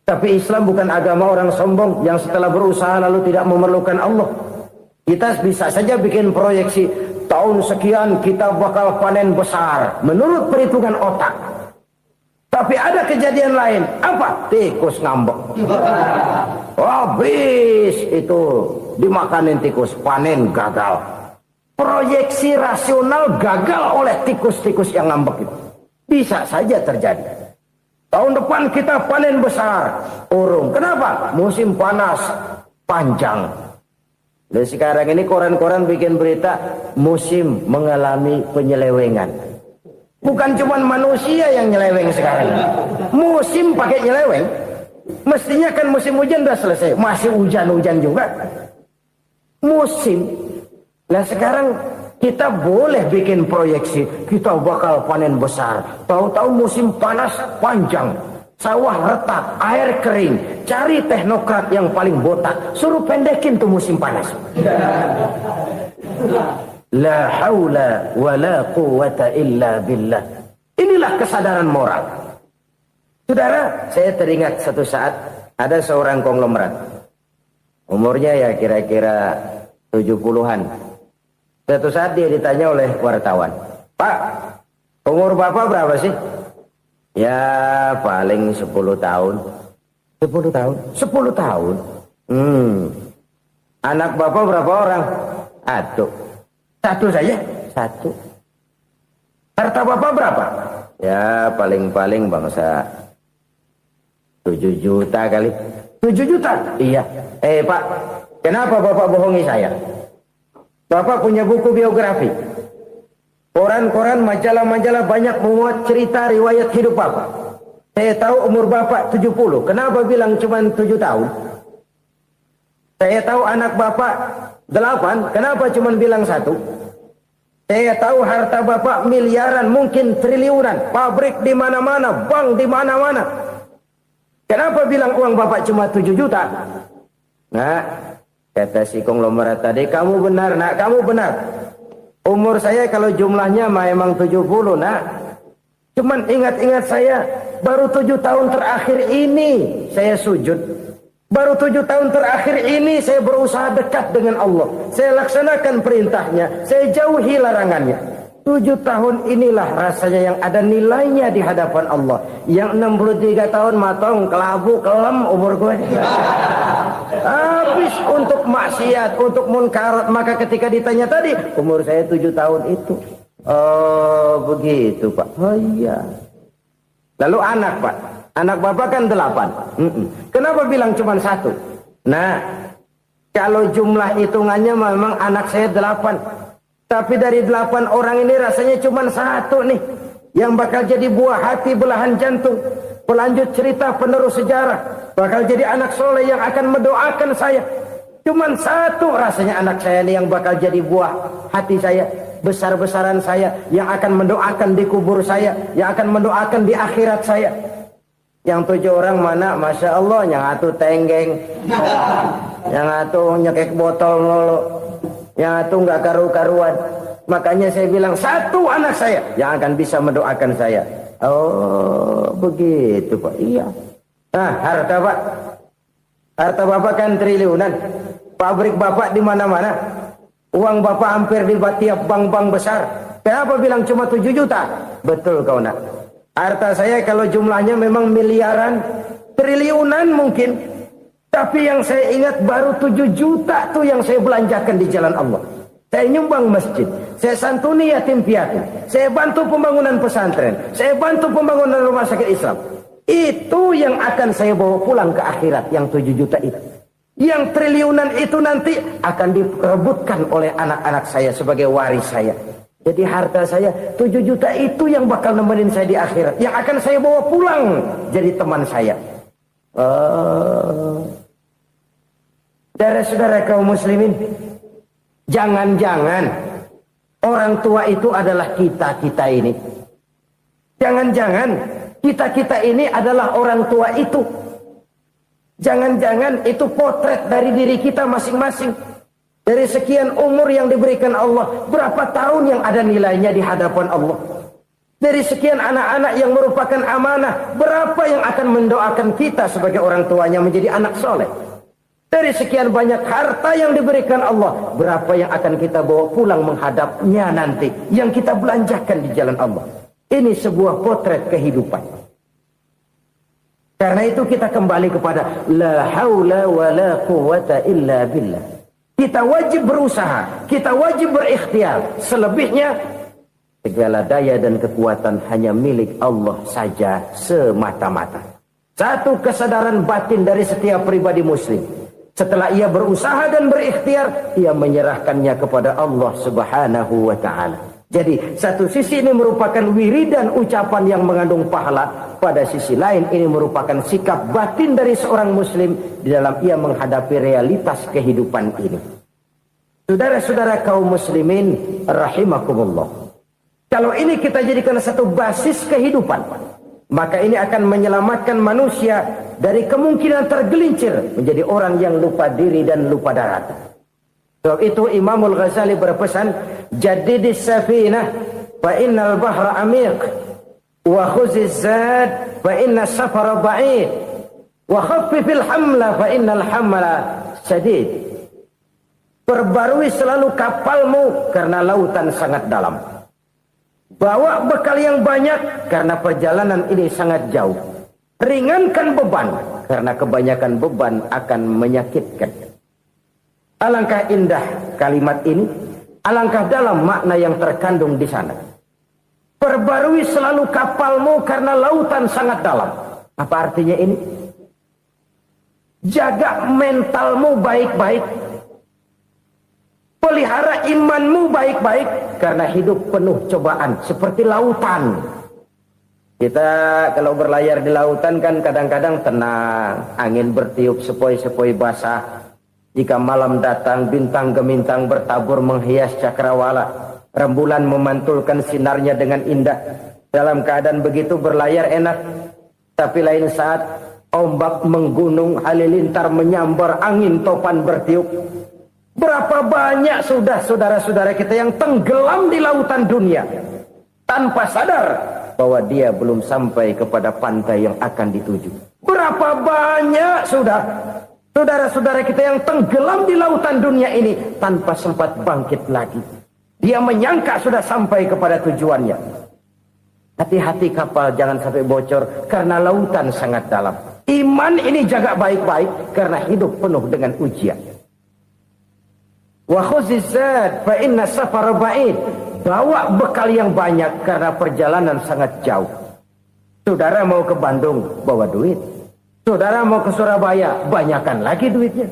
Tapi Islam bukan agama orang sombong yang setelah berusaha lalu tidak memerlukan Allah. Kita bisa saja bikin proyeksi, tahun sekian kita bakal panen besar menurut perhitungan otak. Tapi ada kejadian lain. Apa? Tikus ngambek. Habis itu dimakanin tikus, panen gagal. Proyeksi rasional gagal oleh tikus-tikus yang ngambek itu. Bisa saja terjadi. Tahun depan kita panen besar, urung. Kenapa? Musim panas panjang. Dan sekarang ini koran-koran bikin berita musim mengalami penyelewengan. Bukan cuma manusia yang nyeleweng sekarang. Musim pakai nyeleweng. Mestinya kan musim hujan udah selesai, masih hujan-hujan juga. Musim. Nah sekarang kita boleh bikin proyeksi, kita bakal panen besar. Tahu-tahu musim panas panjang, sawah retak, air kering. Cari teknokrat yang paling botak, suruh pendekin tuh musim panas. La haula wa la quwata illa billah. Inilah kesadaran moral. Saudara, saya teringat satu saat ada seorang konglomerat. Umurnya ya kira-kira 70-an. Suatu saat dia ditanya oleh wartawan, Pak, umur Bapak berapa sih? Ya paling 10 tahun. 10 tahun? 10 tahun? Anak Bapak berapa orang? Satu saja? Satu. Harta Bapak berapa? Ya paling-paling bangsa 7 juta kali. 7 juta? Iya. Pak, kenapa Bapak bohongi saya? Bapak punya buku biografi. Koran-koran, majalah-majalah banyak memuat cerita riwayat hidup Bapak. Saya tahu umur Bapak 70. Kenapa bilang cuma 7 tahun? Saya tahu anak Bapak 8. Kenapa cuma bilang 1? Saya tahu harta bapak miliaran, mungkin triliunan, pabrik di mana-mana, bank di mana-mana. Kenapa bilang uang bapak cuma 7 juta? Nah, kata si konglomerat tadi, kamu benar nak, kamu benar. Umur saya kalau jumlahnya memang 70 nak. Cuman ingat-ingat saya, baru 7 tahun terakhir ini saya sujud. Baru 7 tahun terakhir ini saya berusaha dekat dengan Allah. Saya laksanakan perintahnya, saya jauhi larangannya. 7 tahun inilah rasanya yang ada nilainya di hadapan Allah. Yang 63 tahun matong, kelabu, kelem umur gue. Habis untuk maksiat, untuk munkarat. Maka ketika ditanya tadi, umur saya 7 tahun itu. Oh begitu Pak. Oh iya. Lalu anak Pak. Anak bapak kan 8. Kenapa bilang cuma 1? Nah, kalau jumlah hitungannya memang anak saya 8. Tapi dari 8 orang ini rasanya cuma 1 nih. Yang bakal jadi buah hati, belahan jantung. Pelanjut cerita, penerus sejarah. Bakal jadi anak soleh yang akan mendoakan saya. Cuma 1 rasanya anak saya nih yang bakal jadi buah hati saya. Besar-besaran saya. Yang akan mendoakan di kubur saya. Yang akan mendoakan di akhirat saya. Yang 7 orang mana? Masya Allah, yang atu tenggeng, yang atu nyekek botol mulu, yang atu nggak karu-karuan. Makanya saya bilang 1 anak saya yang akan bisa mendoakan saya. Oh begitu Pak. Iya. Nah harta Pak, harta bapak kan triliunan, pabrik bapak di mana-mana, uang bapak hampir di tiap bank-bank besar. Kenapa bilang cuma 7 juta? Betul kau nak. Harta saya kalau jumlahnya memang miliaran, triliunan mungkin. Tapi yang saya ingat baru 7 juta tuh yang saya belanjakan di jalan Allah. Saya nyumbang masjid, saya santuni yatim piatu, saya bantu pembangunan pesantren, saya bantu pembangunan rumah sakit Islam. Itu yang akan saya bawa pulang ke akhirat, yang 7 juta itu. Yang triliunan itu nanti akan diperebutkan oleh anak-anak saya sebagai waris saya. Jadi harta saya 7 juta itu yang bakal nemenin saya di akhirat. Yang akan saya bawa pulang jadi teman saya. Saudara-saudara kaum muslimin, jangan-jangan orang tua itu adalah kita-kita ini. Jangan-jangan kita-kita ini adalah orang tua itu. Jangan-jangan itu potret dari diri kita masing-masing. Dari sekian umur yang diberikan Allah, berapa tahun yang ada nilainya di hadapan Allah? Dari sekian anak-anak yang merupakan amanah, berapa yang akan mendoakan kita sebagai orang tuanya menjadi anak soleh? Dari sekian banyak harta yang diberikan Allah, berapa yang akan kita bawa pulang menghadapnya nanti, yang kita belanjakan di jalan Allah? Ini sebuah potret kehidupan. Karena itu kita kembali kepada la haula wa la quwata illa billah. Kita wajib berusaha, kita wajib berikhtiar. Selebihnya, segala daya dan kekuatan hanya milik Allah saja semata-mata. Satu kesadaran batin dari setiap pribadi muslim. Setelah ia berusaha dan berikhtiar, ia menyerahkannya kepada Allah Subhanahu wa ta'ala. Jadi, satu sisi ini merupakan wiridan ucapan yang mengandung pahala. Pada sisi lain, ini merupakan sikap batin dari seorang muslim di dalam ia menghadapi realitas kehidupan ini. Saudara-saudara kaum muslimin, rahimakumullah. Kalau ini kita jadikan satu basis kehidupan, maka ini akan menyelamatkan manusia dari kemungkinan tergelincir menjadi orang yang lupa diri dan lupa darat. Sebab itu Imamul Ghazali berpesan, jadidis safinah fa innal bahra amiq, wa khuziz zad fa inna safara ba'id, wa khaffifil hamla fa innal hamla sadid. Perbarui selalu kapalmu karena lautan sangat dalam. Bawa bekal yang banyak karena perjalanan ini sangat jauh. Ringankan beban karena kebanyakan beban akan menyakitkan. Alangkah indah kalimat ini, alangkah dalam makna yang terkandung di sana. Perbarui selalu kapalmu karena lautan sangat dalam. Apa artinya ini? Jaga mentalmu baik-baik. Pelihara imanmu baik-baik karena hidup penuh cobaan seperti lautan. Kita kalau berlayar di lautan kan kadang-kadang tenang, angin bertiup sepoi-sepoi basah. Jika malam datang bintang gemintang bertabur menghias cakrawala. Rembulan memantulkan sinarnya dengan indah. Dalam keadaan begitu berlayar enak. Tapi lain saat ombak menggunung, halilintar menyambar, angin topan bertiup. Berapa banyak sudah saudara-saudara kita yang tenggelam di lautan dunia tanpa sadar bahwa dia belum sampai kepada pantai yang akan dituju. Berapa banyak sudah saudara-saudara kita yang tenggelam di lautan dunia ini tanpa sempat bangkit lagi. Dia menyangka sudah sampai kepada tujuannya. Hati-hati kapal jangan sampai bocor karena lautan sangat dalam. Iman ini jaga baik-baik karena hidup penuh dengan ujian. Wa khuzizat fa inna safara ba'id. Bawa bekal yang banyak karena perjalanan sangat jauh. Saudara mau ke Bandung, bawa duit. Saudara mau ke Surabaya, banyakkan lagi duitnya.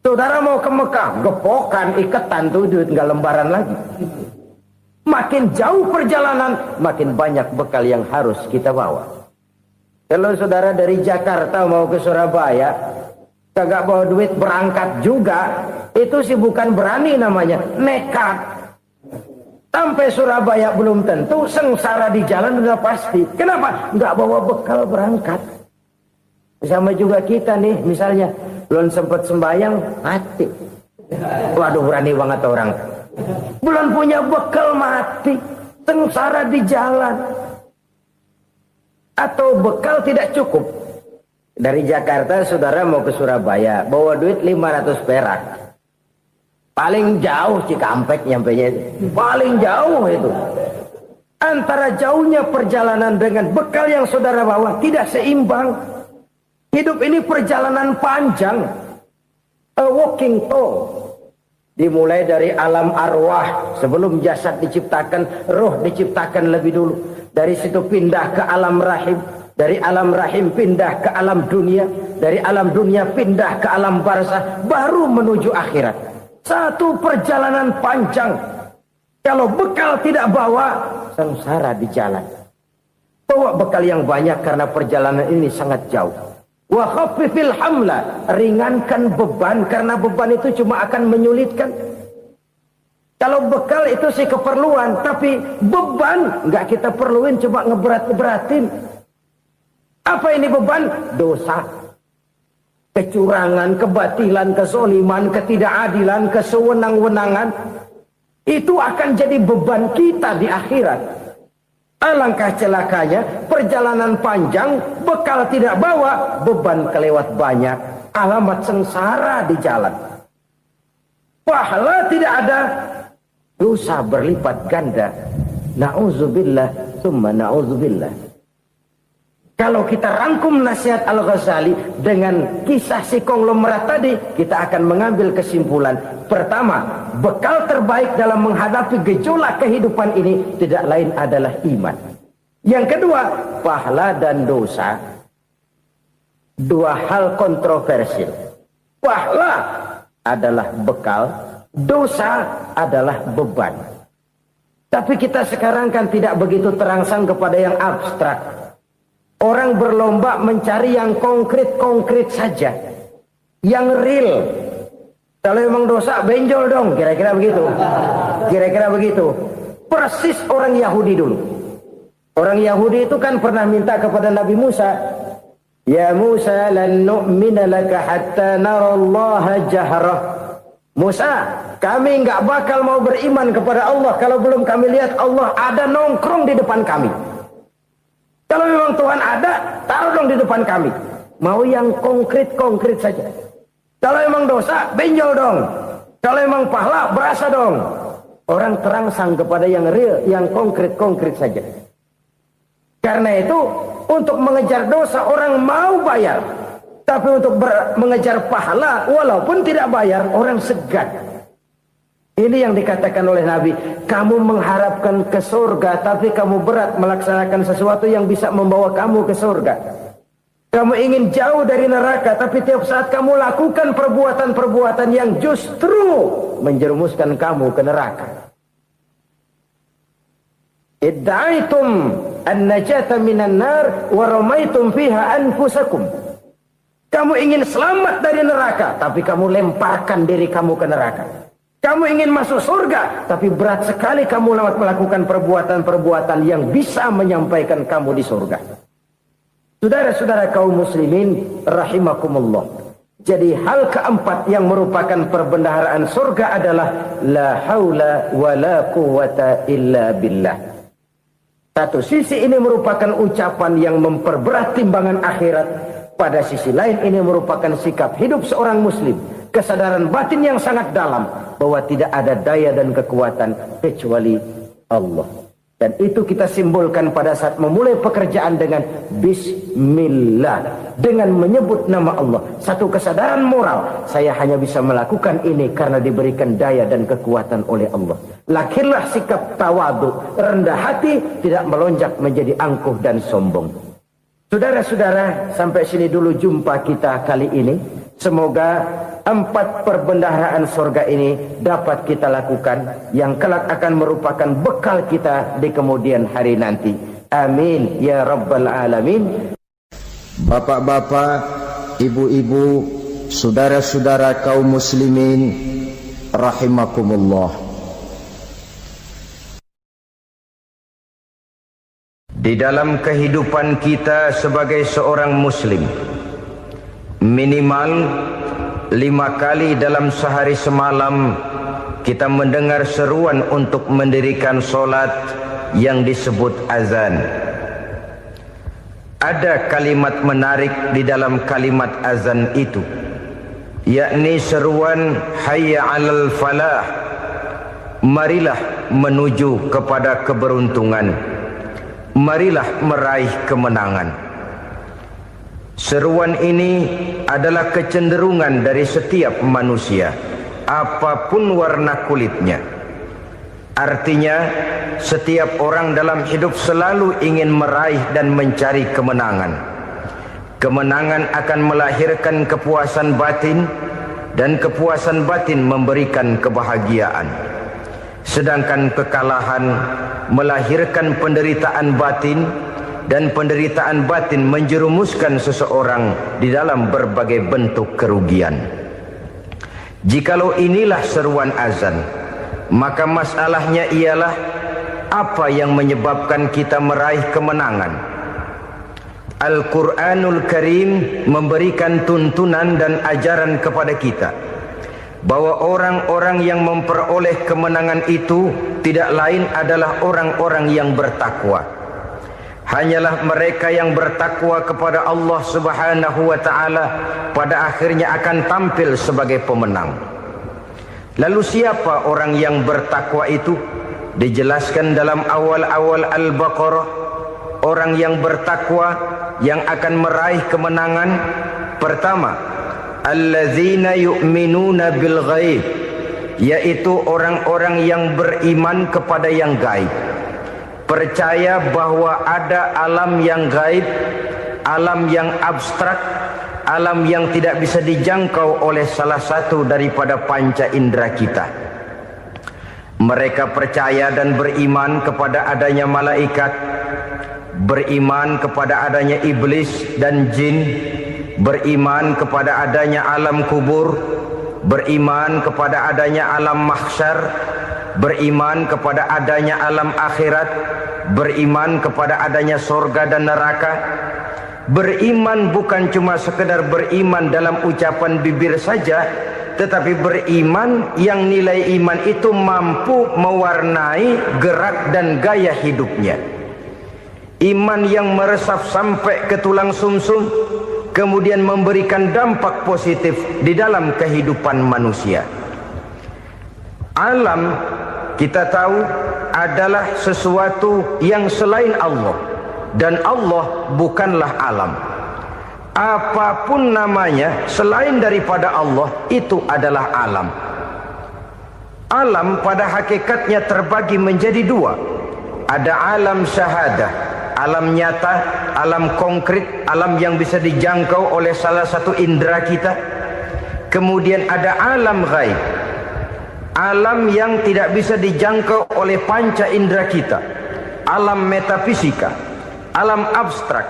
Saudara mau ke Mekah, gepokan, iketan tuh duit nggak lembaran lagi. Makin jauh perjalanan, makin banyak bekal yang harus kita bawa. Kalau saudara dari Jakarta mau ke Surabaya, kagak bawa duit berangkat juga, itu sih bukan berani namanya, nekat. Sampai Surabaya belum tentu, sengsara di jalan udah pasti. Kenapa? Nggak bawa bekal berangkat. Sama juga kita nih, misalnya belum sempat sembahyang, mati. Waduh, berani banget orang. Belum punya bekal, mati. Sengsara di jalan. Atau bekal tidak cukup. Dari Jakarta saudara mau ke Surabaya, bawa duit 500 perak. Paling jauh Cikampek nyampenya itu. Paling jauh itu. Antara jauhnya perjalanan dengan bekal yang saudara bawa tidak seimbang. Hidup ini perjalanan panjang. A walking tour. Dimulai dari alam arwah. Sebelum jasad diciptakan, roh diciptakan lebih dulu. Dari situ pindah ke alam rahim. Dari alam rahim pindah ke alam dunia. Dari alam dunia pindah ke alam barzah. Baru menuju akhirat. Satu perjalanan panjang. Kalau bekal tidak bawa, sengsara di jalan. Bawa bekal yang banyak karena perjalanan ini sangat jauh. Wa khaffifil hamla, ringankan beban karena beban itu cuma akan menyulitkan. Kalau bekal itu sih keperluan, tapi beban nggak kita perluin, cuma ngeberat-beratin. Apa ini beban? Dosa. Kecurangan, kebatilan, kezoliman, ketidakadilan, kesewenang-wenangan. Itu akan jadi beban kita di akhirat. Alangkah celakanya, perjalanan panjang, bekal tidak bawa, beban kelewat banyak. Alamat sengsara di jalan. Pahala tidak ada, dosa berlipat ganda. Na'udzubillah, summa na'udzubillah. Kalau kita rangkum nasihat Al-Ghazali dengan kisah si konglomerat tadi, kita akan mengambil kesimpulan. Pertama, bekal terbaik dalam menghadapi gejolak kehidupan ini tidak lain adalah iman. Yang kedua, pahala dan dosa. Dua hal kontroversial. Pahala adalah bekal, dosa adalah beban. Tapi kita sekarang kan tidak begitu terangsang kepada yang abstrak. Orang berlomba mencari yang konkret-konkret saja. Yang real. Kalau memang dosa, benjol dong. Kira-kira begitu. Kira-kira begitu. Persis orang Yahudi dulu. Orang Yahudi itu kan pernah minta kepada Nabi Musa. Ya Musa, lan nu'mina laka hatta narallaha jahrah. Musa, kami nggak bakal mau beriman kepada Allah kalau belum kami lihat Allah ada nongkrong di depan kami. Kalau memang Tuhan ada, taruh dong di depan kami. Mau yang konkret-konkret saja. Kalau memang dosa, benjol dong. Kalau memang pahala, berasa dong. Orang terangsang kepada yang real, yang konkret-konkret saja. Karena itu, untuk mengejar dosa, orang mau bayar. Tapi untuk mengejar pahala, walaupun tidak bayar, orang segan. Ini yang dikatakan oleh Nabi, kamu mengharapkan ke surga, tapi kamu berat melaksanakan sesuatu yang bisa membawa kamu ke surga. Kamu ingin jauh dari neraka, tapi tiap saat kamu lakukan perbuatan-perbuatan yang justru menjerumuskan kamu ke neraka. Idda'aitum an-najata minan nar wa ramaitum fiha anfusakum. Kamu ingin selamat dari neraka, tapi kamu lemparkan diri kamu ke neraka. Kamu ingin masuk surga, tapi berat sekali kamu melakukan perbuatan-perbuatan yang bisa menyampaikan kamu di surga. Saudara-saudara kaum muslimin rahimakumullah. Jadi hal keempat yang merupakan perbendaharaan surga adalah la haula wa la quwata illa billah. Satu sisi ini merupakan ucapan yang memperberat timbangan akhirat. Pada sisi lain ini merupakan sikap hidup seorang muslim. Kesadaran batin yang sangat dalam bahwa tidak ada daya dan kekuatan kecuali Allah. Dan itu kita simbolkan pada saat memulai pekerjaan dengan bismillah, dengan menyebut nama Allah. Satu kesadaran moral, saya hanya bisa melakukan ini karena diberikan daya dan kekuatan oleh Allah. Lahirlah sikap tawadu, rendah hati, tidak melonjak menjadi angkuh dan sombong. Saudara-saudara, sampai sini dulu jumpa kita kali ini. Semoga 4 perbendaharaan surga ini dapat kita lakukan, yang kelak akan merupakan bekal kita di kemudian hari nanti. Amin ya rabbal alamin. Bapak-bapak, ibu-ibu, saudara-saudara kaum muslimin rahimakumullah. Di dalam kehidupan kita sebagai seorang muslim, minimal 5 kali dalam sehari semalam kita mendengar seruan untuk mendirikan solat yang disebut azan. Ada kalimat menarik di dalam kalimat azan itu, yakni seruan hayya 'alal falah, marilah menuju kepada keberuntungan, marilah meraih kemenangan. Seruan ini adalah kecenderungan dari setiap manusia, apapun warna kulitnya. Artinya, setiap orang dalam hidup selalu ingin meraih dan mencari kemenangan. Kemenangan akan melahirkan kepuasan batin, dan kepuasan batin memberikan kebahagiaan. Sedangkan kekalahan melahirkan penderitaan batin, dan penderitaan batin menjerumuskan seseorang di dalam berbagai bentuk kerugian. Jikalau inilah seruan azan, maka masalahnya ialah apa yang menyebabkan kita meraih kemenangan. Al-Quranul Karim memberikan tuntunan dan ajaran kepada kita bahwa orang-orang yang memperoleh kemenangan itu tidak lain adalah orang-orang yang bertakwa. Hanyalah mereka yang bertakwa kepada Allah Subhanahu wa ta'ala pada akhirnya akan tampil sebagai pemenang. Lalu siapa orang yang bertakwa itu? Dijelaskan dalam awal-awal Al-Baqarah. Orang yang bertakwa yang akan meraih kemenangan, pertama, allazina yu'minuna bil ghaib, yaitu orang-orang yang beriman kepada yang gaib. Percaya bahwa ada alam yang gaib, alam yang abstrak, alam yang tidak bisa dijangkau oleh salah satu daripada panca indera kita. Mereka percaya dan beriman kepada adanya malaikat, beriman kepada adanya iblis dan jin, beriman kepada adanya alam kubur, beriman kepada adanya alam mahsyar, beriman kepada adanya alam akhirat, beriman kepada adanya surga dan neraka. Beriman bukan cuma sekedar beriman dalam ucapan bibir saja, tetapi beriman yang nilai iman itu mampu mewarnai gerak dan gaya hidupnya. Iman yang meresap sampai ke tulang sumsum, kemudian memberikan dampak positif di dalam kehidupan manusia. Alam, kita tahu, adalah sesuatu yang selain Allah, dan Allah bukanlah alam. Apapun namanya selain daripada Allah, itu adalah alam. Alam pada hakikatnya terbagi menjadi 2. Ada alam syahadah, alam nyata, alam konkret, alam yang bisa dijangkau oleh salah satu indera kita. Kemudian ada alam ghaib, alam yang tidak bisa dijangkau oleh panca indera kita, alam metafisika, alam abstrak,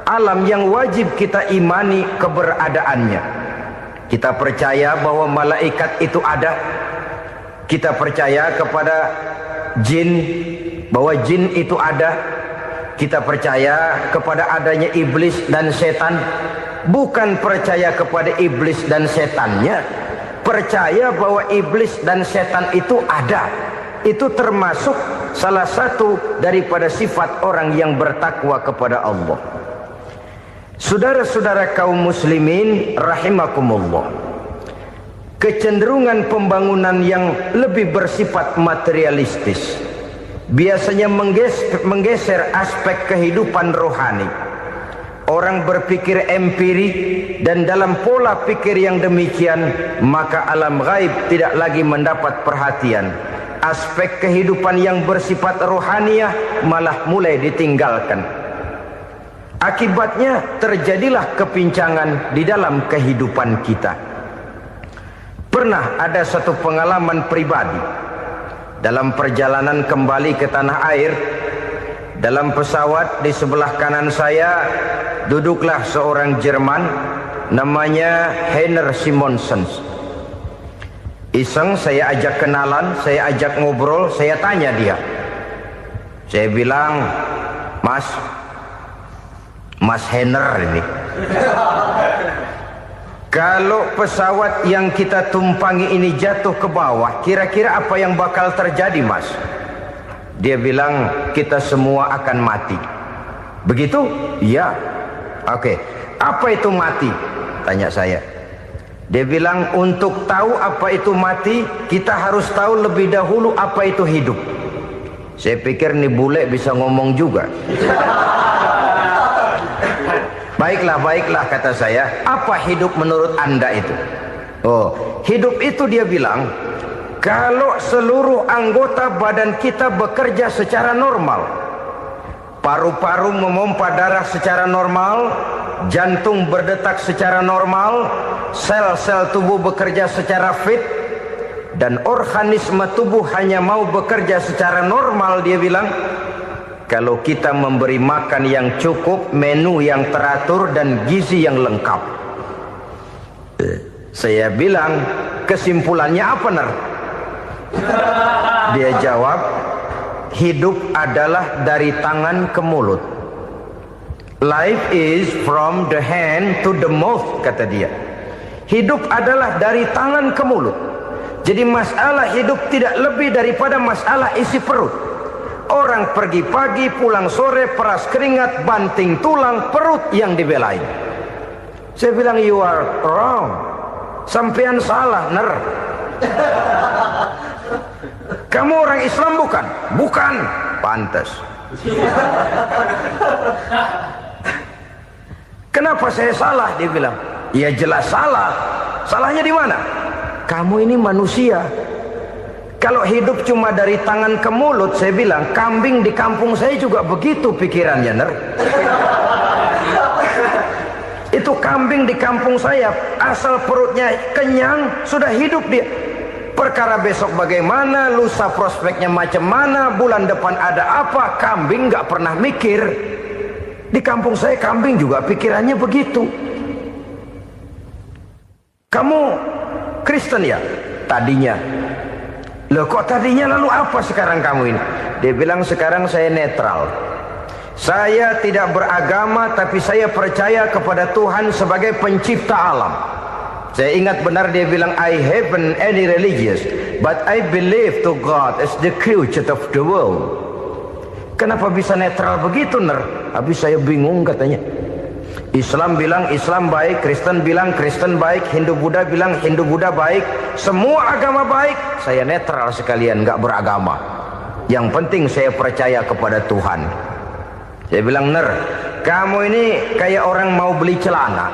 alam yang wajib kita imani keberadaannya. Kita percaya bahwa malaikat itu ada, Kita percaya kepada jin, bahwa jin itu ada. Kita percaya kepada adanya iblis dan setan. Bukan percaya kepada iblis dan setannya, percaya bahwa iblis dan setan itu ada. Itu termasuk salah satu daripada sifat orang yang bertakwa kepada Allah. Saudara-saudara kaum muslimin rahimakumullah, kecenderungan pembangunan yang lebih bersifat materialistis biasanya menggeser aspek kehidupan rohani. Orang berpikir empiri, dan dalam pola pikir yang demikian maka alam gaib tidak lagi mendapat perhatian. Aspek kehidupan yang bersifat rohaniah malah mulai ditinggalkan. Akibatnya terjadilah kepincangan di dalam kehidupan kita. Pernah ada satu pengalaman pribadi dalam perjalanan kembali ke tanah air. Dalam pesawat di sebelah kanan saya duduklah seorang Jerman namanya Heiner Simonsen. Iseng saya ajak kenalan, saya ajak ngobrol, saya tanya dia. Saya bilang, Mas Heiner ini, kalau pesawat yang kita tumpangi ini jatuh ke bawah, kira-kira apa yang bakal terjadi, Mas? Dia bilang, kita semua akan mati. Begitu? Iya. Oke. Apa itu mati? Tanya saya. Dia bilang, untuk tahu apa itu mati, kita harus tahu lebih dahulu apa itu hidup. Saya pikir nih bule bisa ngomong juga. Baiklah kata saya. Apa hidup menurut Anda itu? Oh, hidup itu dia bilang, kalau seluruh anggota badan kita bekerja secara normal, paru-paru memompa darah secara normal, jantung berdetak secara normal, sel-sel tubuh bekerja secara fit, dan organisme tubuh hanya mau bekerja secara normal, dia bilang, kalau kita memberi makan yang cukup, menu yang teratur, dan gizi yang lengkap. Saya bilang, kesimpulannya apa, Ner? Dia jawab, hidup adalah dari tangan ke mulut. Life is from the hand to the mouth, kata dia. Hidup adalah dari tangan ke mulut. Jadi masalah hidup tidak lebih daripada masalah isi perut. Orang pergi pagi, pulang sore, peras keringat, banting tulang, perut yang dibelain. Saya bilang, you are wrong. Sampean salah, Ner. Kamu orang Islam bukan? Bukan. Pantas. Kenapa saya salah? Dia bilang, ya jelas salah. Salahnya di mana? Kamu ini manusia. Kalau hidup cuma dari tangan ke mulut, saya bilang, kambing di kampung saya juga begitu pikirannya, Ner. Itu kambing di kampung saya, asal perutnya kenyang, sudah hidup dia. Perkara besok bagaimana, lusa prospeknya macam mana, bulan depan ada apa, kambing nggak pernah mikir. Di kampung saya kambing juga pikirannya begitu. Kamu Kristen ya? Tadinya. Loh kok tadinya, lalu apa sekarang kamu ini? Dia bilang, sekarang saya netral. Saya tidak beragama, tapi saya percaya kepada Tuhan sebagai pencipta alam. Saya ingat benar dia bilang, I haven't any religious, but I believe to God as the creator of the world. Kenapa bisa netral begitu, Ner? Habis saya bingung katanya. Islam bilang Islam baik, Kristen bilang Kristen baik, Hindu Buddha bilang Hindu Buddha baik, semua agama baik. Saya netral sekalian, nggak beragama. Yang penting saya percaya kepada Tuhan. Saya bilang, Ner, kamu ini kayak orang mau beli celana,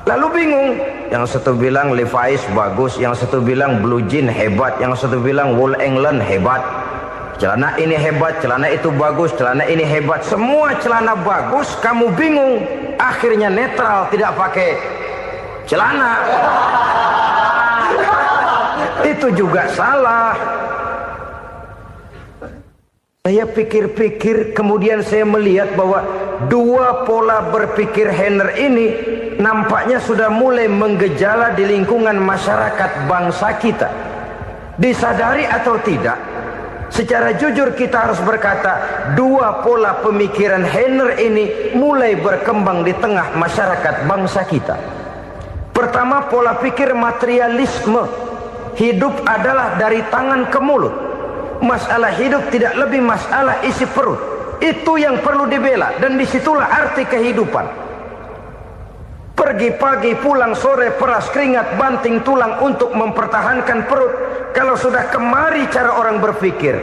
lalu bingung. Yang satu bilang Levi's bagus, yang satu bilang Blue Jean hebat, yang satu bilang Wool England hebat. Celana ini hebat, celana itu bagus, celana ini hebat. Semua celana bagus, kamu bingung. Akhirnya netral, tidak pakai celana. Itu juga salah. Saya pikir-pikir, kemudian saya melihat bahwa dua pola berpikir Heiner ini nampaknya sudah mulai menggejala di lingkungan masyarakat bangsa kita. Disadari atau tidak, secara jujur kita harus berkata, dua pola pemikiran Heiner ini mulai berkembang di tengah masyarakat bangsa kita. Pertama, pola pikir materialisme. Hidup adalah dari tangan ke mulut. Masalah hidup tidak lebih masalah isi perut. Itu yang perlu dibela, dan disitulah arti kehidupan. Pergi pagi, pulang sore, peras keringat, banting tulang untuk mempertahankan perut. Kalau sudah kemari cara orang berpikir,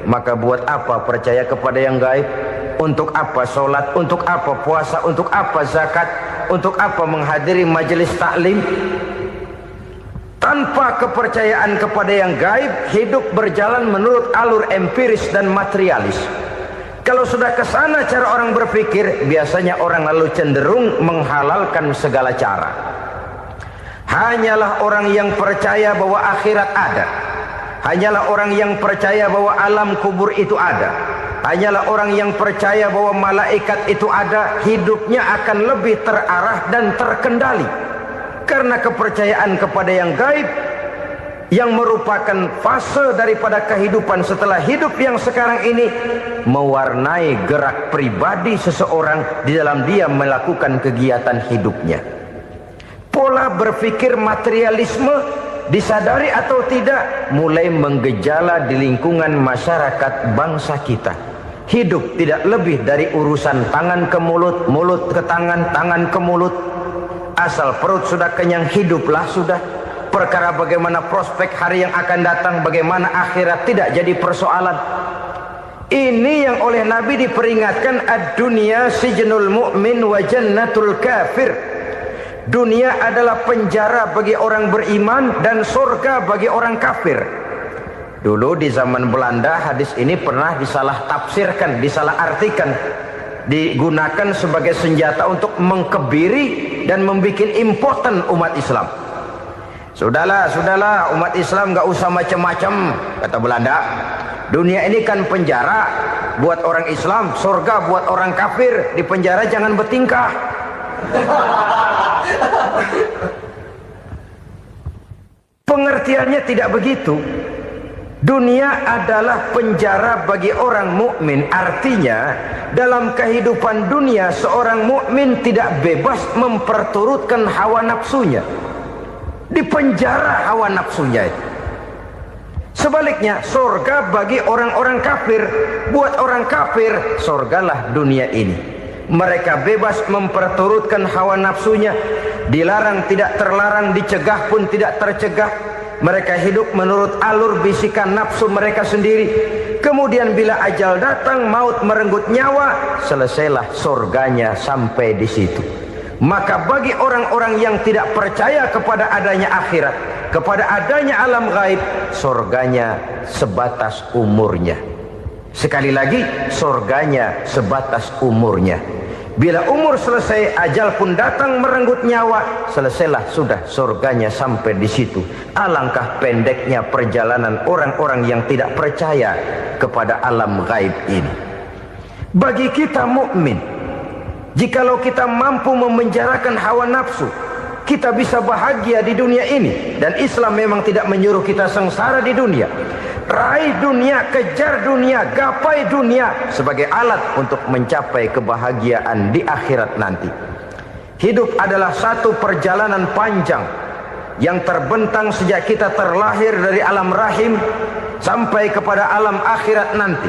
maka buat apa percaya kepada yang gaib? Untuk apa sholat? Untuk apa puasa? Untuk apa zakat? Untuk apa menghadiri majelis taklim? Tanpa kepercayaan kepada yang gaib, hidup berjalan menurut alur empiris dan materialis. Kalau sudah ke sana cara orang berpikir, biasanya orang lalu cenderung menghalalkan segala cara. Hanyalah orang yang percaya bahwa akhirat ada. Hanyalah orang yang percaya bahwa alam kubur itu ada. Hanyalah orang yang percaya bahwa malaikat itu ada, hidupnya akan lebih terarah dan terkendali. Karena kepercayaan kepada yang gaib, yang merupakan fase daripada kehidupan setelah hidup yang sekarang ini, mewarnai gerak pribadi seseorang di dalam dia melakukan kegiatan hidupnya. Pola berpikir materialisme, disadari atau tidak, mulai menggejala di lingkungan masyarakat bangsa kita. Hidup tidak lebih dari urusan tangan ke mulut, mulut ke tangan, tangan ke mulut. Asal perut sudah kenyang, hiduplah sudah. Perkara bagaimana prospek hari yang akan datang, bagaimana akhirat, tidak jadi persoalan. Ini yang oleh Nabi diperingatkan, ad-dunya sijnul mu'min wa jannatul kafir. Dunia adalah penjara bagi orang beriman dan surga bagi orang kafir. Dulu di zaman Belanda hadis ini pernah disalah tafsirkan, disalah artikan, digunakan sebagai senjata untuk mengkebiri dan membuat impoten umat Islam. Sudahlah umat Islam gak usah macam-macam, kata Belanda. Dunia ini kan penjara buat orang Islam, surga buat orang kafir. Di penjara jangan bertingkah. Pengertiannya tidak begitu. Dunia adalah penjara bagi orang mukmin. Artinya dalam kehidupan dunia seorang mukmin tidak bebas memperturutkan hawa nafsunya. Di penjara hawa nafsunya itu. Sebaliknya, surga bagi orang-orang kafir. Buat orang kafir, surgalah dunia ini. Mereka bebas memperturutkan hawa nafsunya. Dilarang tidak terlarang, dicegah pun tidak tercegah. Mereka hidup menurut alur bisikan nafsu mereka sendiri. Kemudian bila ajal datang, maut merenggut nyawa, selesailah surganya sampai di situ. Maka bagi orang-orang yang tidak percaya kepada adanya akhirat, kepada adanya alam gaib, surganya sebatas umurnya. Sekali lagi, surganya sebatas umurnya. Bila umur selesai, ajal pun datang merenggut nyawa, selesailah sudah surganya sampai di situ. Alangkah pendeknya perjalanan orang-orang yang tidak percaya kepada alam gaib ini. Bagi kita mukmin, jikalau kita mampu memenjarakan hawa nafsu, kita bisa bahagia di dunia ini. Dan Islam memang tidak menyuruh kita sengsara di dunia. Raih dunia, kejar dunia, gapai dunia sebagai alat untuk mencapai kebahagiaan di akhirat nanti. Hidup adalah satu perjalanan panjang yang terbentang sejak kita terlahir dari alam rahim sampai kepada alam akhirat nanti.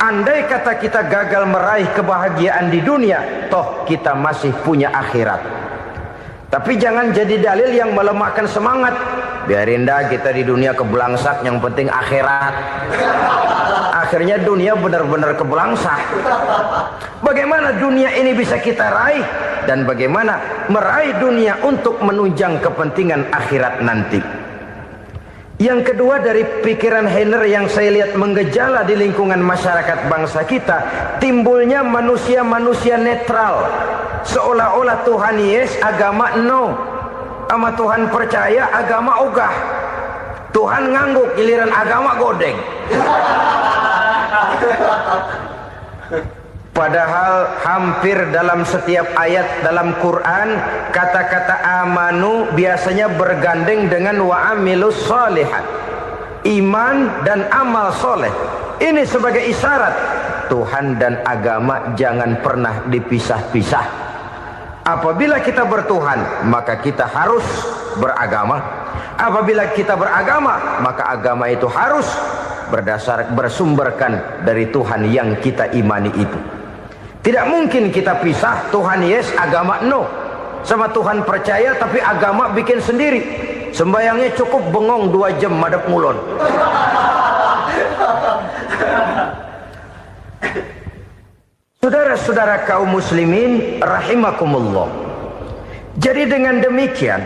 Andai kata kita gagal meraih kebahagiaan di dunia, toh kita masih punya akhirat. Tapi jangan jadi dalil yang melemahkan semangat. Biarin dah kita di dunia kebelangsak, yang penting akhirat. Akhirnya dunia benar-benar kebelangsak. Bagaimana dunia ini bisa kita raih, dan bagaimana meraih dunia untuk menunjang kepentingan akhirat nanti. Yang kedua, dari pikiran Heiner yang saya lihat menggejala di lingkungan masyarakat bangsa kita, timbulnya manusia-manusia netral. Seolah-olah Tuhan yes, agama no. Sama Tuhan percaya, agama ogah. Tuhan ngangguk, giliran agama godeng. Padahal hampir dalam setiap ayat dalam Quran, kata-kata amanu biasanya bergandeng dengan wa amilus shalihat. iman dan amal soleh. Ini sebagai isyarat Tuhan dan agama jangan pernah dipisah-pisah. Apabila kita bertuhan, maka kita harus beragama. Apabila kita beragama, maka agama itu harus bersumberkan dari Tuhan yang kita imani itu. Tidak mungkin kita pisah, Tuhan yes, agama no. Sama Tuhan percaya tapi agama bikin sendiri. Sembayangnya cukup bengong 2 jam madep ngulon. Saudara-saudara kaum muslimin rahimakumullah. Jadi dengan demikian,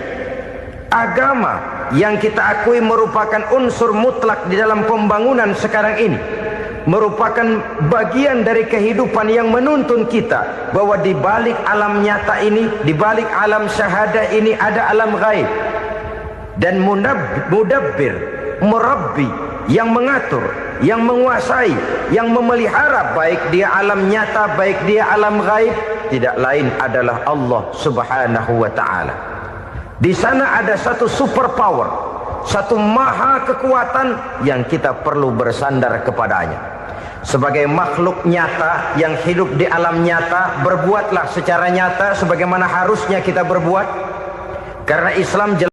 agama yang kita akui merupakan unsur mutlak di dalam pembangunan sekarang ini, merupakan bagian dari kehidupan yang menuntun kita bahwa di balik alam nyata ini, di balik alam syahadah ini ada alam gaib. Dan mudabbir, murabbi, yang mengatur, yang menguasai, yang memelihara baik dia alam nyata, baik dia alam gaib, tidak lain adalah Allah Subhanahu wa ta'ala. Di sana ada satu super power, satu maha kekuatan yang kita perlu bersandar kepadanya. Sebagai makhluk nyata yang hidup di alam nyata, berbuatlah secara nyata sebagaimana harusnya kita berbuat. Karena Islam